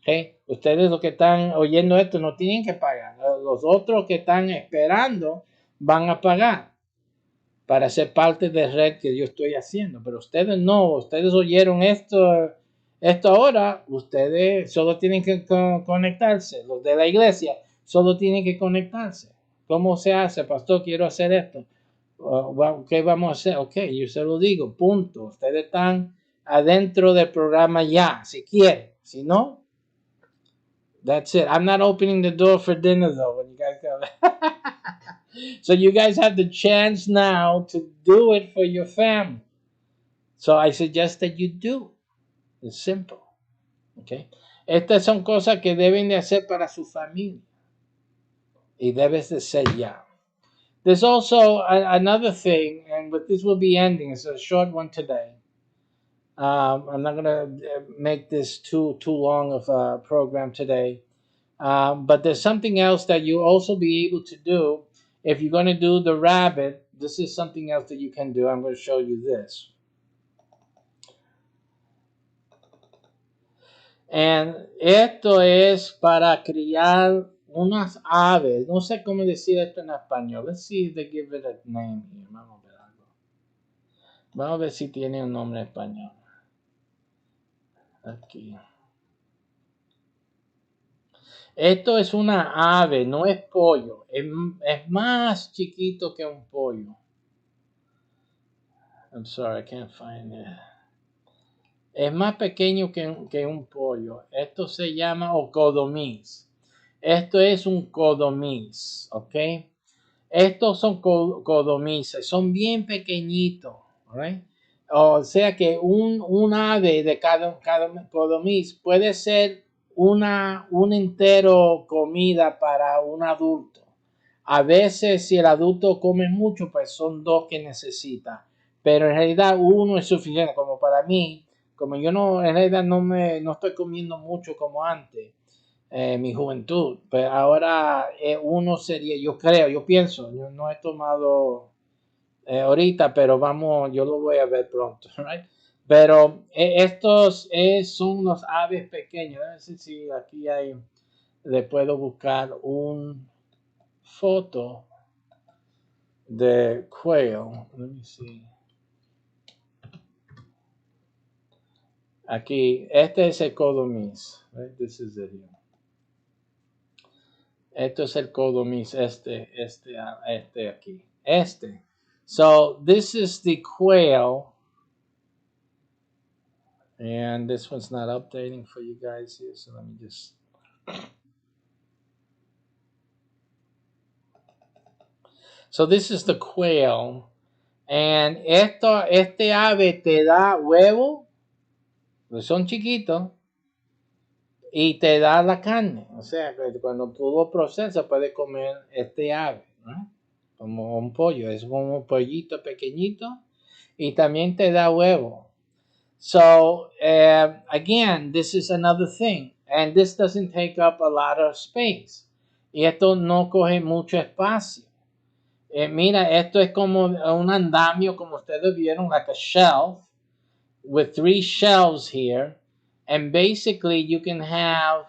Speaker 1: Okay. Ustedes los que están oyendo esto no tienen que pagar. Los otros que están esperando van a pagar para ser parte de red que yo estoy haciendo. Pero ustedes no. Ustedes oyeron esto ahora. Ustedes solo tienen que conectarse. Los de la iglesia solo tienen que conectarse. ¿Cómo se hace, pastor? Quiero hacer esto. ¿Qué vamos a hacer? Ok, yo se lo digo, punto. Ustedes están adentro del programa ya, si quieren. Si no, that's it. I'm not opening the door for dinner though when you guys come. So you guys have the chance now to do it for your family. So I suggest that you do. It's simple. Okay. Estas son cosas que deben de hacer para su familia. Y debes de ser ya. There's also another thing, and but this will be ending. It's a short one today. I'm not gonna make this too long of a program today. But there's something else that you also be able to do if you're gonna do the rabbit. This is something else that you can do. I'm going to show you this. And esto es para criar unas aves. No sé cómo decir esto en español. Let's see if they give it a name here. Vamos a ver algo. Vamos a ver si tiene un nombre en español. Aquí. Esto es una ave, no es pollo. Es más chiquito que un pollo. I'm sorry, I can't find it. Es más pequeño que un pollo. Esto se llama codorniz. Esto es un codorniz, ¿ok? Estos son codornices, son bien pequeñitos, ¿right? O sea que un ave de cada codorniz puede ser un entero comida para un adulto. A veces si el adulto come mucho, pues son dos que necesita. Pero en realidad uno es suficiente. Como para mí, como yo no, en realidad no estoy comiendo mucho como antes, mi juventud. Pero ahora uno sería, yo creo, yo pienso, yo no he tomado ahorita, pero vamos, yo lo voy a ver pronto, right? Pero estos son los aves pequeños. A ver si aquí hay, le puedo buscar un foto de quail. Let me see. Aquí, este es el codorniz. Right? This is it here. Esto es el codorniz, este aquí. Este. So, this is the quail. And this one's not updating for you guys here, so let me just. So this is the quail. And este ave te da huevo, pues son chiquitos, y te da la carne. O sea, que cuando tú lo procesas, puedes comer este ave, ¿no? Como un pollo, es como un pollito pequeñito, y también te da huevo. So, again, this is another thing. And this doesn't take up a lot of space. Y esto no coge mucho espacio. Mira, esto es como un andamio, como ustedes vieron, like a shelf, with 3 shelves here. And basically you can have,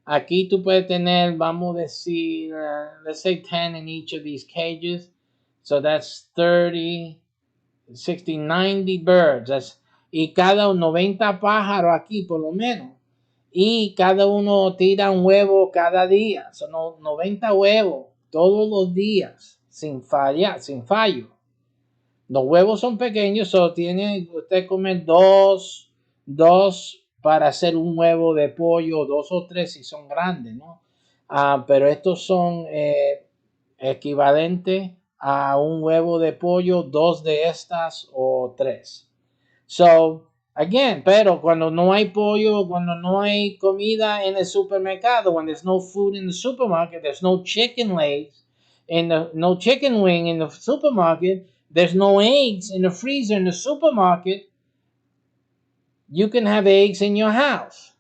Speaker 1: aquí tú puedes tener, vamos a decir, let's say 10 in each of these cages. So that's 30, 60, 90 birds. Y cada 90 pájaros aquí por lo menos. Y cada uno tira un huevo cada día. Son 90 huevos todos los días, sin fallar, sin fallo. Los huevos son pequeños, solo tiene usted comer dos para hacer un huevo de pollo, 2 o 3 si son grandes, ¿no? Pero estos son equivalentes a un huevo de pollo, 2 de estas o 3. So, again, pero cuando no hay pollo, cuando no hay comida en el supermercado, when there's no food in the supermarket, there's no chicken legs, no chicken wing in the supermarket, there's no eggs in the freezer in the supermarket, you can have eggs in your house.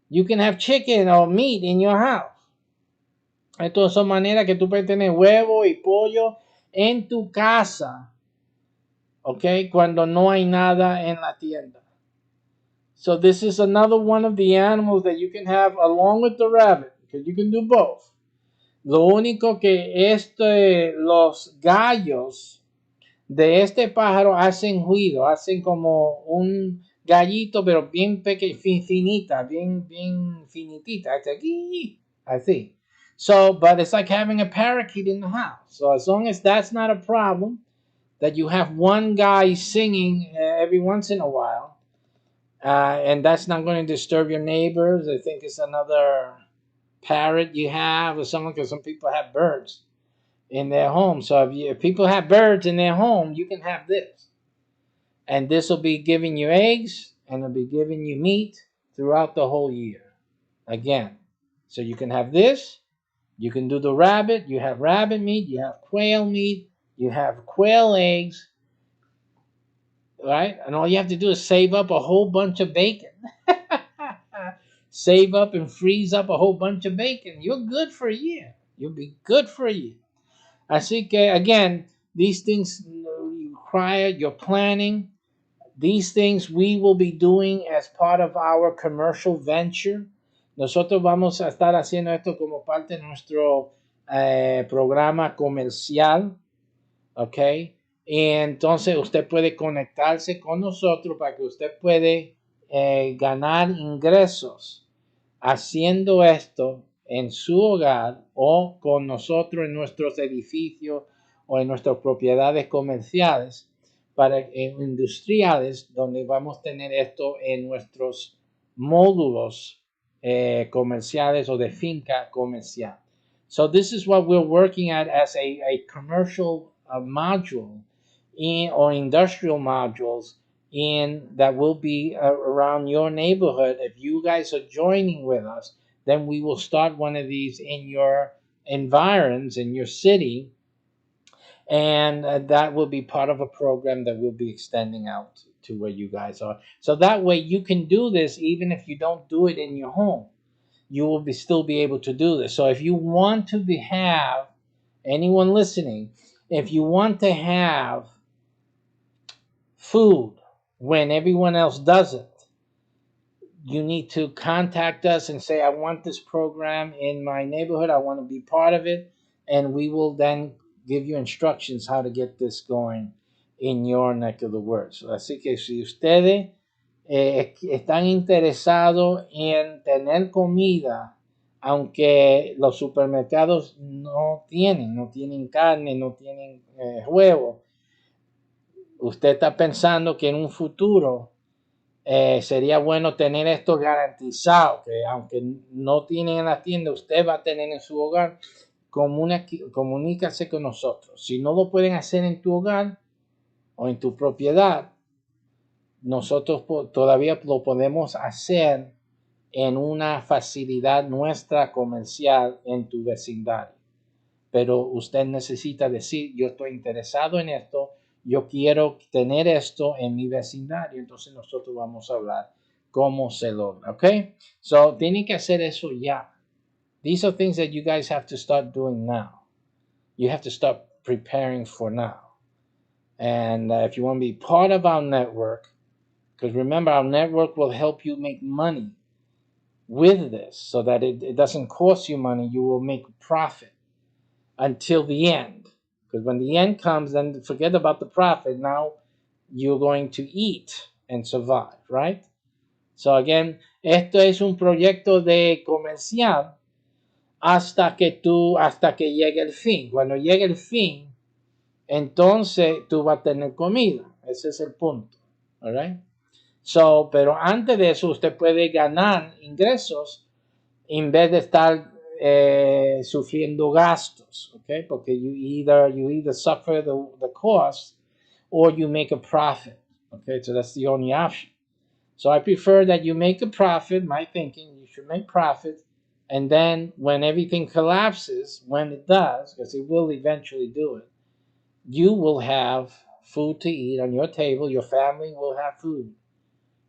Speaker 1: You can have chicken or meat in your house. Estas son maneras que tú puedes tener huevo y pollo en tu casa, ¿ok? Cuando no hay nada en la tienda. So this is another one of the animals that you can have along with the rabbit, because you can do both. Lo único que los gallos de este pájaro hacen ruido, hacen como un gallito, pero bien pequeño, finita, bien finitita. It's like, así. So, but it's like having a parakeet in the house. So as long as that's not a problem, that you have one guy singing every once in a while, and that's not going to disturb your neighbors. I think it's another parrot you have or something, because some people have birds in their home. So if people have birds in their home, you can have this. And this will be giving you eggs, and it'll be giving you meat throughout the whole year. Again, so you can have this. You can do the rabbit. You have rabbit meat. You have quail meat. You have quail eggs. Right? And all you have to do is save up a whole bunch of bacon. Save up and freeze up a whole bunch of bacon. You're good for a year. You'll be good for a year. Así que, again, these things require your planning. These things we will be doing as part of our commercial venture. Nosotros vamos a estar haciendo esto como parte de nuestro programa comercial. ¿Ok? Y entonces usted puede conectarse con nosotros para que usted puede ganar ingresos haciendo esto en su hogar o con nosotros en nuestros edificios o en nuestras propiedades comerciales industriales, donde vamos a tener esto en nuestros módulos comerciales o de finca comercial. So this is what we're working at as a commercial module or industrial modules in that will be around your neighborhood. If you guys are joining with us, then we will start one of these in your environs, in your city, and that will be part of a program that will be extending out to where you guys are. So that way you can do this even if you don't do it in your home. You will still be able to do this. So if you want to have anyone listening, if you want to have food when everyone else doesn't, you need to contact us and say, I want this program in my neighborhood. I want to be part of it. And we will then give you instructions how to get this going in your neck of the woods. Así que si ustedes están interesados en tener comida, aunque los supermercados no tienen carne, no tienen huevo, usted está pensando que en un futuro sería bueno tener esto garantizado, que aunque no tienen en la tienda, usted va a tener en su hogar. Comunícase con nosotros. Si no lo pueden hacer en tu hogar o en tu propiedad, nosotros todavía lo podemos hacer en una facilidad nuestra comercial en tu vecindario. Pero usted necesita decir, yo estoy interesado en esto, yo quiero tener esto en mi vecindario. Entonces nosotros vamos a hablar cómo se logra, ¿ok? So, tienen que hacer eso ya. These are things that you guys have to start doing now. You have to start preparing for now. And if you want to be part of our network, because remember, our network will help you make money with this so that it doesn't cost you money. You will make profit until the end. Because when the end comes, then forget about the profit. Now you're going to eat and survive, right? So again, esto es un proyecto de comercial hasta que llegue el fin. Cuando llegue el fin, entonces tú vas a tener comida. Ese es el punto, all right? So, pero antes de eso, usted puede ganar ingresos en vez de estar sufriendo gastos, okay? Porque you either suffer the cost or you make a profit, okay? So that's the only option. So I prefer that you make a profit. My thinking, you should make profit, and then when everything collapses, when it does, because it will eventually do it, you will have food to eat on your table. Your family will have food.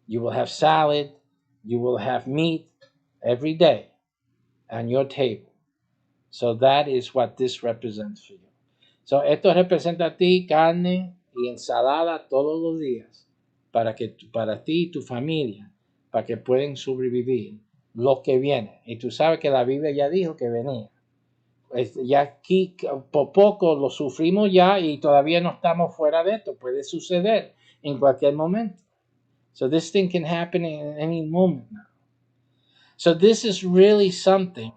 Speaker 1: You will have salad. You will have meat every day on your table. So that is what this represents for you. So esto representa a ti carne y ensalada todos los días para ti y tu familia, para que puedan sobrevivir lo que viene. Y tú sabes que la Biblia ya dijo que venía. Ya aquí por poco lo sufrimos ya y todavía no estamos fuera de esto. Puede suceder en cualquier momento. So this thing can happen in any moment now. So this is really something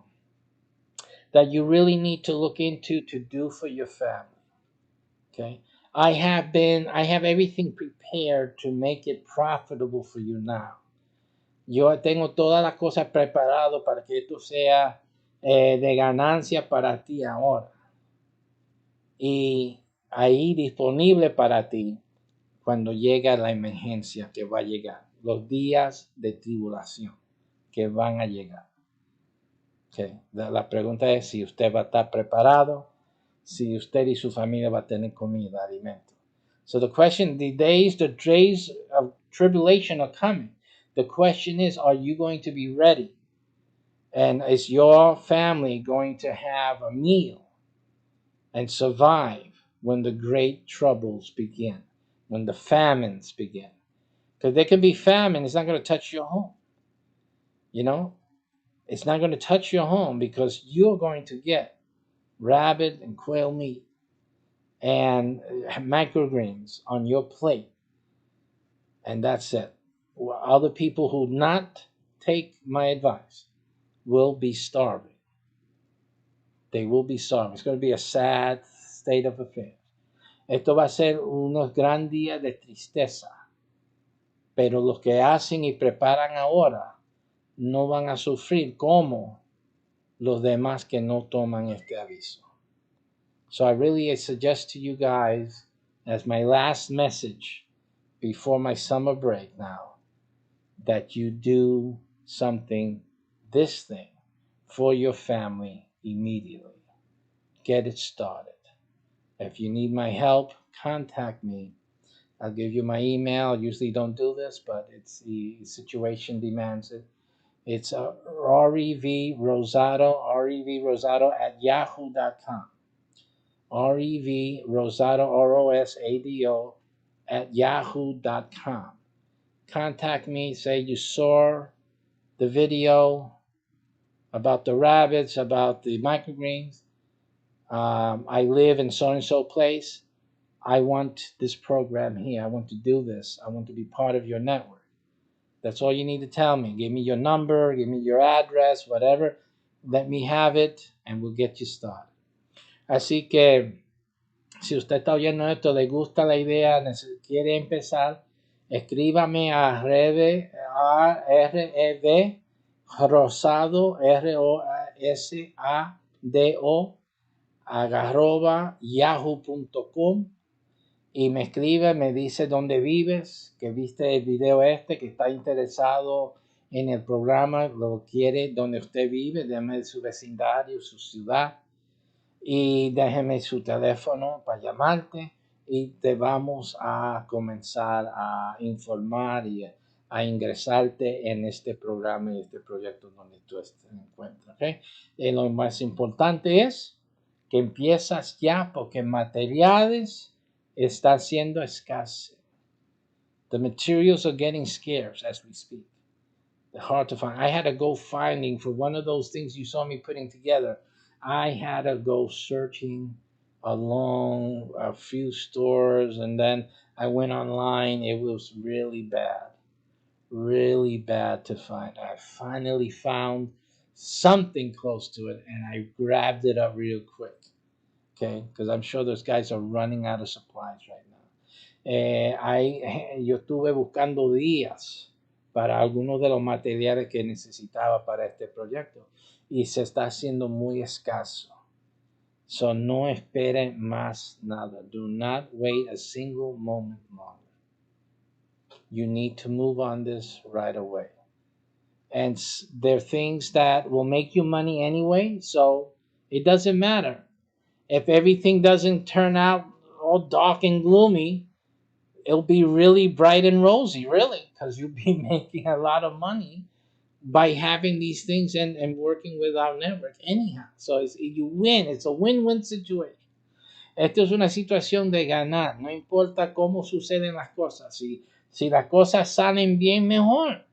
Speaker 1: that you really need to look into to do for your family. Okay. I have everything prepared to make it profitable for you now. Yo tengo todas las cosas preparadas para que esto sea de ganancia para ti ahora. Y ahí disponible para ti cuando llega la emergencia que va a llegar. Los días de tribulación que van a llegar. Okay. La pregunta es si usted va a estar preparado, si usted y su familia va a tener comida, alimento. So the days of tribulation are coming. The question is, are you going to be ready? And is your family going to have a meal and survive when the great troubles begin, when the famines begin? Because there can be famine. It's not going to touch your home. You know? It's not going to touch your home because you're going to get rabbit and quail meat and microgreens on your plate. And that's it. Other people who not take my advice will be starving. They will be starving. It's going to be a sad state of affairs. Esto va a ser unos gran días de tristeza. Pero los que hacen y preparan ahora no van a sufrir como los demás que no toman este aviso. So I really suggest to you guys, as my last message before my summer break now that you do something, this thing, for your family immediately. Get it started. If you need my help, contact me. I'll give you my email. I usually don't do this, but it's the situation demands it. It's revrosado at yahoo.com. revrosado, ROSADO, at yahoo.com. Contact me, say you saw the video about the rabbits, about the microgreens. I live in so and so place. I want this program here. I want to do this. I want to be part of your network. That's all you need to tell me. Give me your number, give me your address, whatever. Let me have it and we'll get you started. Así que si usted está oyendo esto, le gusta la idea, quiere empezar, escríbame a rev, rosado, ROSADO, @yahoo.com y me escribe, me dice dónde vives, que viste el video que está interesado en el programa, lo quiere donde usted vive, déjeme su vecindario, su ciudad y déjeme su teléfono para llamarte y te vamos a comenzar a informar y a ingresarte en este programa y este proyecto donde tú te encuentras. ¿Okay? Lo más importante es que empiezas ya porque materiales están siendo escasos. The materials are getting scarce as we speak. They're hard to find. I had to go finding for one of those things you saw me putting together. I had to go searching along a few stores and then I went online. It was really bad to find. I finally found something close to it and I grabbed it up real quick. Okay, because I'm sure those guys are running out of supplies right now. Yo estuve buscando días para algunos de los materiales que necesitaba para este proyecto y se está haciendo muy escaso. So no esperen más nada. Do not wait a single moment longer. You need to move on this right away. And there are things that will make you money anyway, so it doesn't matter. If everything doesn't turn out all dark and gloomy, it'll be really bright and rosy, really, because you'll be making a lot of money by having these things and working with our network anyhow. So you win. It's a win-win situation. Esto es una situación de ganar. No importa cómo suceden las cosas. Si las cosas salen bien, mejor.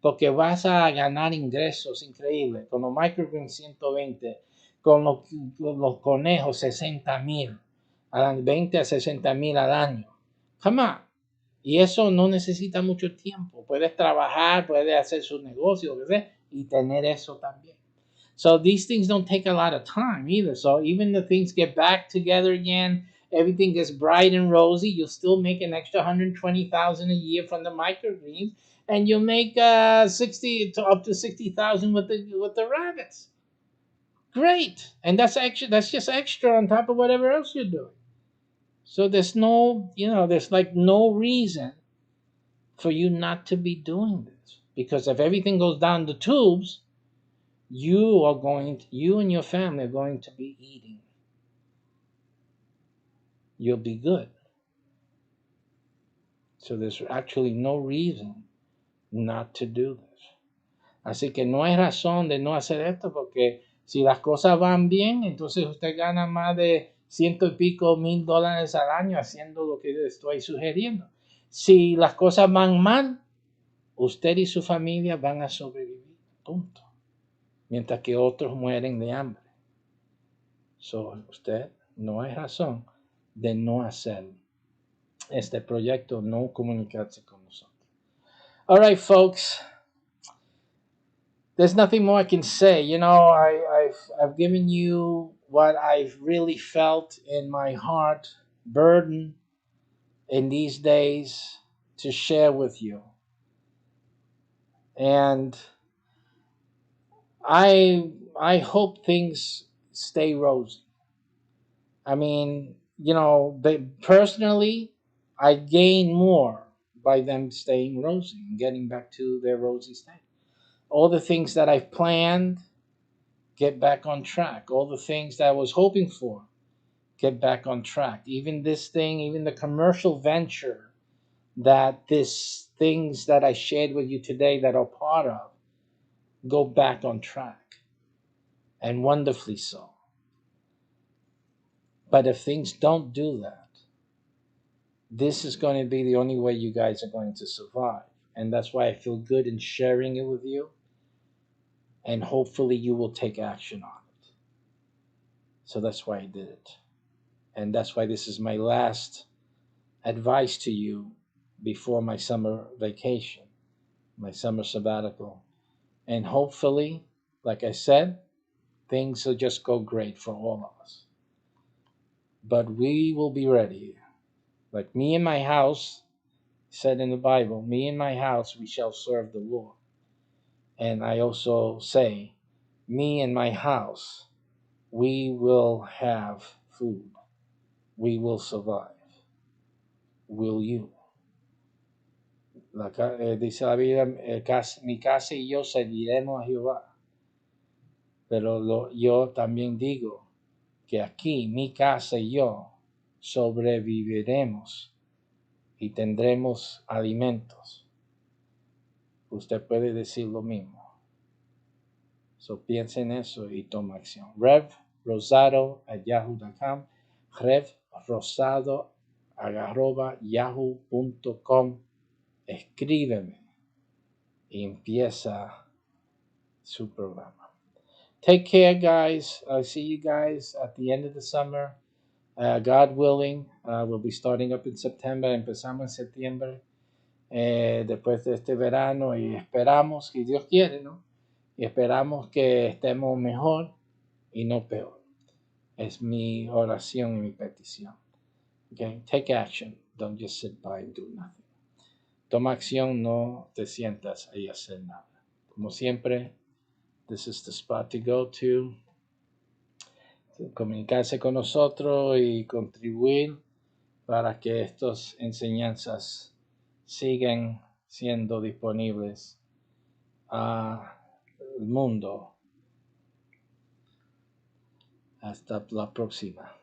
Speaker 1: Porque vas a ganar ingresos increíbles. Con los microgreens 120, con los conejos 60,000, 20 a 60,000 al año. Come on. Y eso no necesita mucho tiempo. Puedes trabajar, puedes hacer su negocio, lo que sea, y tener eso también. So these things don't take a lot of time either. So even the things get back together again, everything gets bright and rosy, you'll still make an extra 120,000 a year from the microgreens, and you'll make 60 to up to 60,000 with the rabbits. Great, and that's just extra on top of whatever else you're doing. So there's there's like no reason for you not to be doing this. Because if everything goes down the tubes, you and your family are going to be eating. You'll be good. So there's actually no reason not to do this. Así que no hay razón de no hacer esto porque si las cosas van bien, entonces usted gana más de $100,000 al año haciendo lo que estoy sugiriendo. Si las cosas van mal, usted y su familia van a sobrevivir, punto. Mientras que otros mueren de hambre. So, usted no hay razón de no hacer este proyecto, no comunicarse con nosotros. All right, folks. There's nothing more I can say. I've given you what I've really felt in my heart, burden in these days to share with you. And I hope things stay rosy. I mean, personally, I gain more by them staying rosy and getting back to their rosy state. All the things that I've planned, get back on track. All the things that I was hoping for, get back on track. Even this thing, even the commercial venture that this things that I shared with you today that are part of, go back on track, and wonderfully so. But if things don't do that, this is going to be the only way you guys are going to survive. And that's why I feel good in sharing it with you. And hopefully you will take action on it. So that's why I did it. And that's why this is my last advice to you before my summer vacation, my summer sabbatical. And hopefully, like I said, things will just go great for all of us. But we will be ready. Like me and my house, said in the Bible, me and my house, we shall serve the Lord. And I also say, me and my house, we will have food. We will survive. Will you? Dice la Biblia, mi casa y yo serviremos a Jehová. Pero yo también digo que aquí, mi casa y yo, sobreviviremos y tendremos alimentos. Usted puede decir lo mismo. So piensa en eso y toma acción. revrosado@yahoo.com, revrosado@yahoo.com. Escríbeme y empieza su programa. Take care, guys. I'll see you guys at the end of the summer. God willing, we'll be starting up in September. Empezamos en septiembre, después de este verano, y esperamos, si Dios quiere, ¿no? Y esperamos que estemos mejor y no peor. Es mi oración y mi petición. Okay? Take action. Don't just sit by and do nothing. Toma acción, no te sientas ahí a hacer nada. Como siempre, this is the spot to go to. Comunicarse con nosotros y contribuir para que estas enseñanzas sigan siendo disponibles al mundo. Hasta la próxima.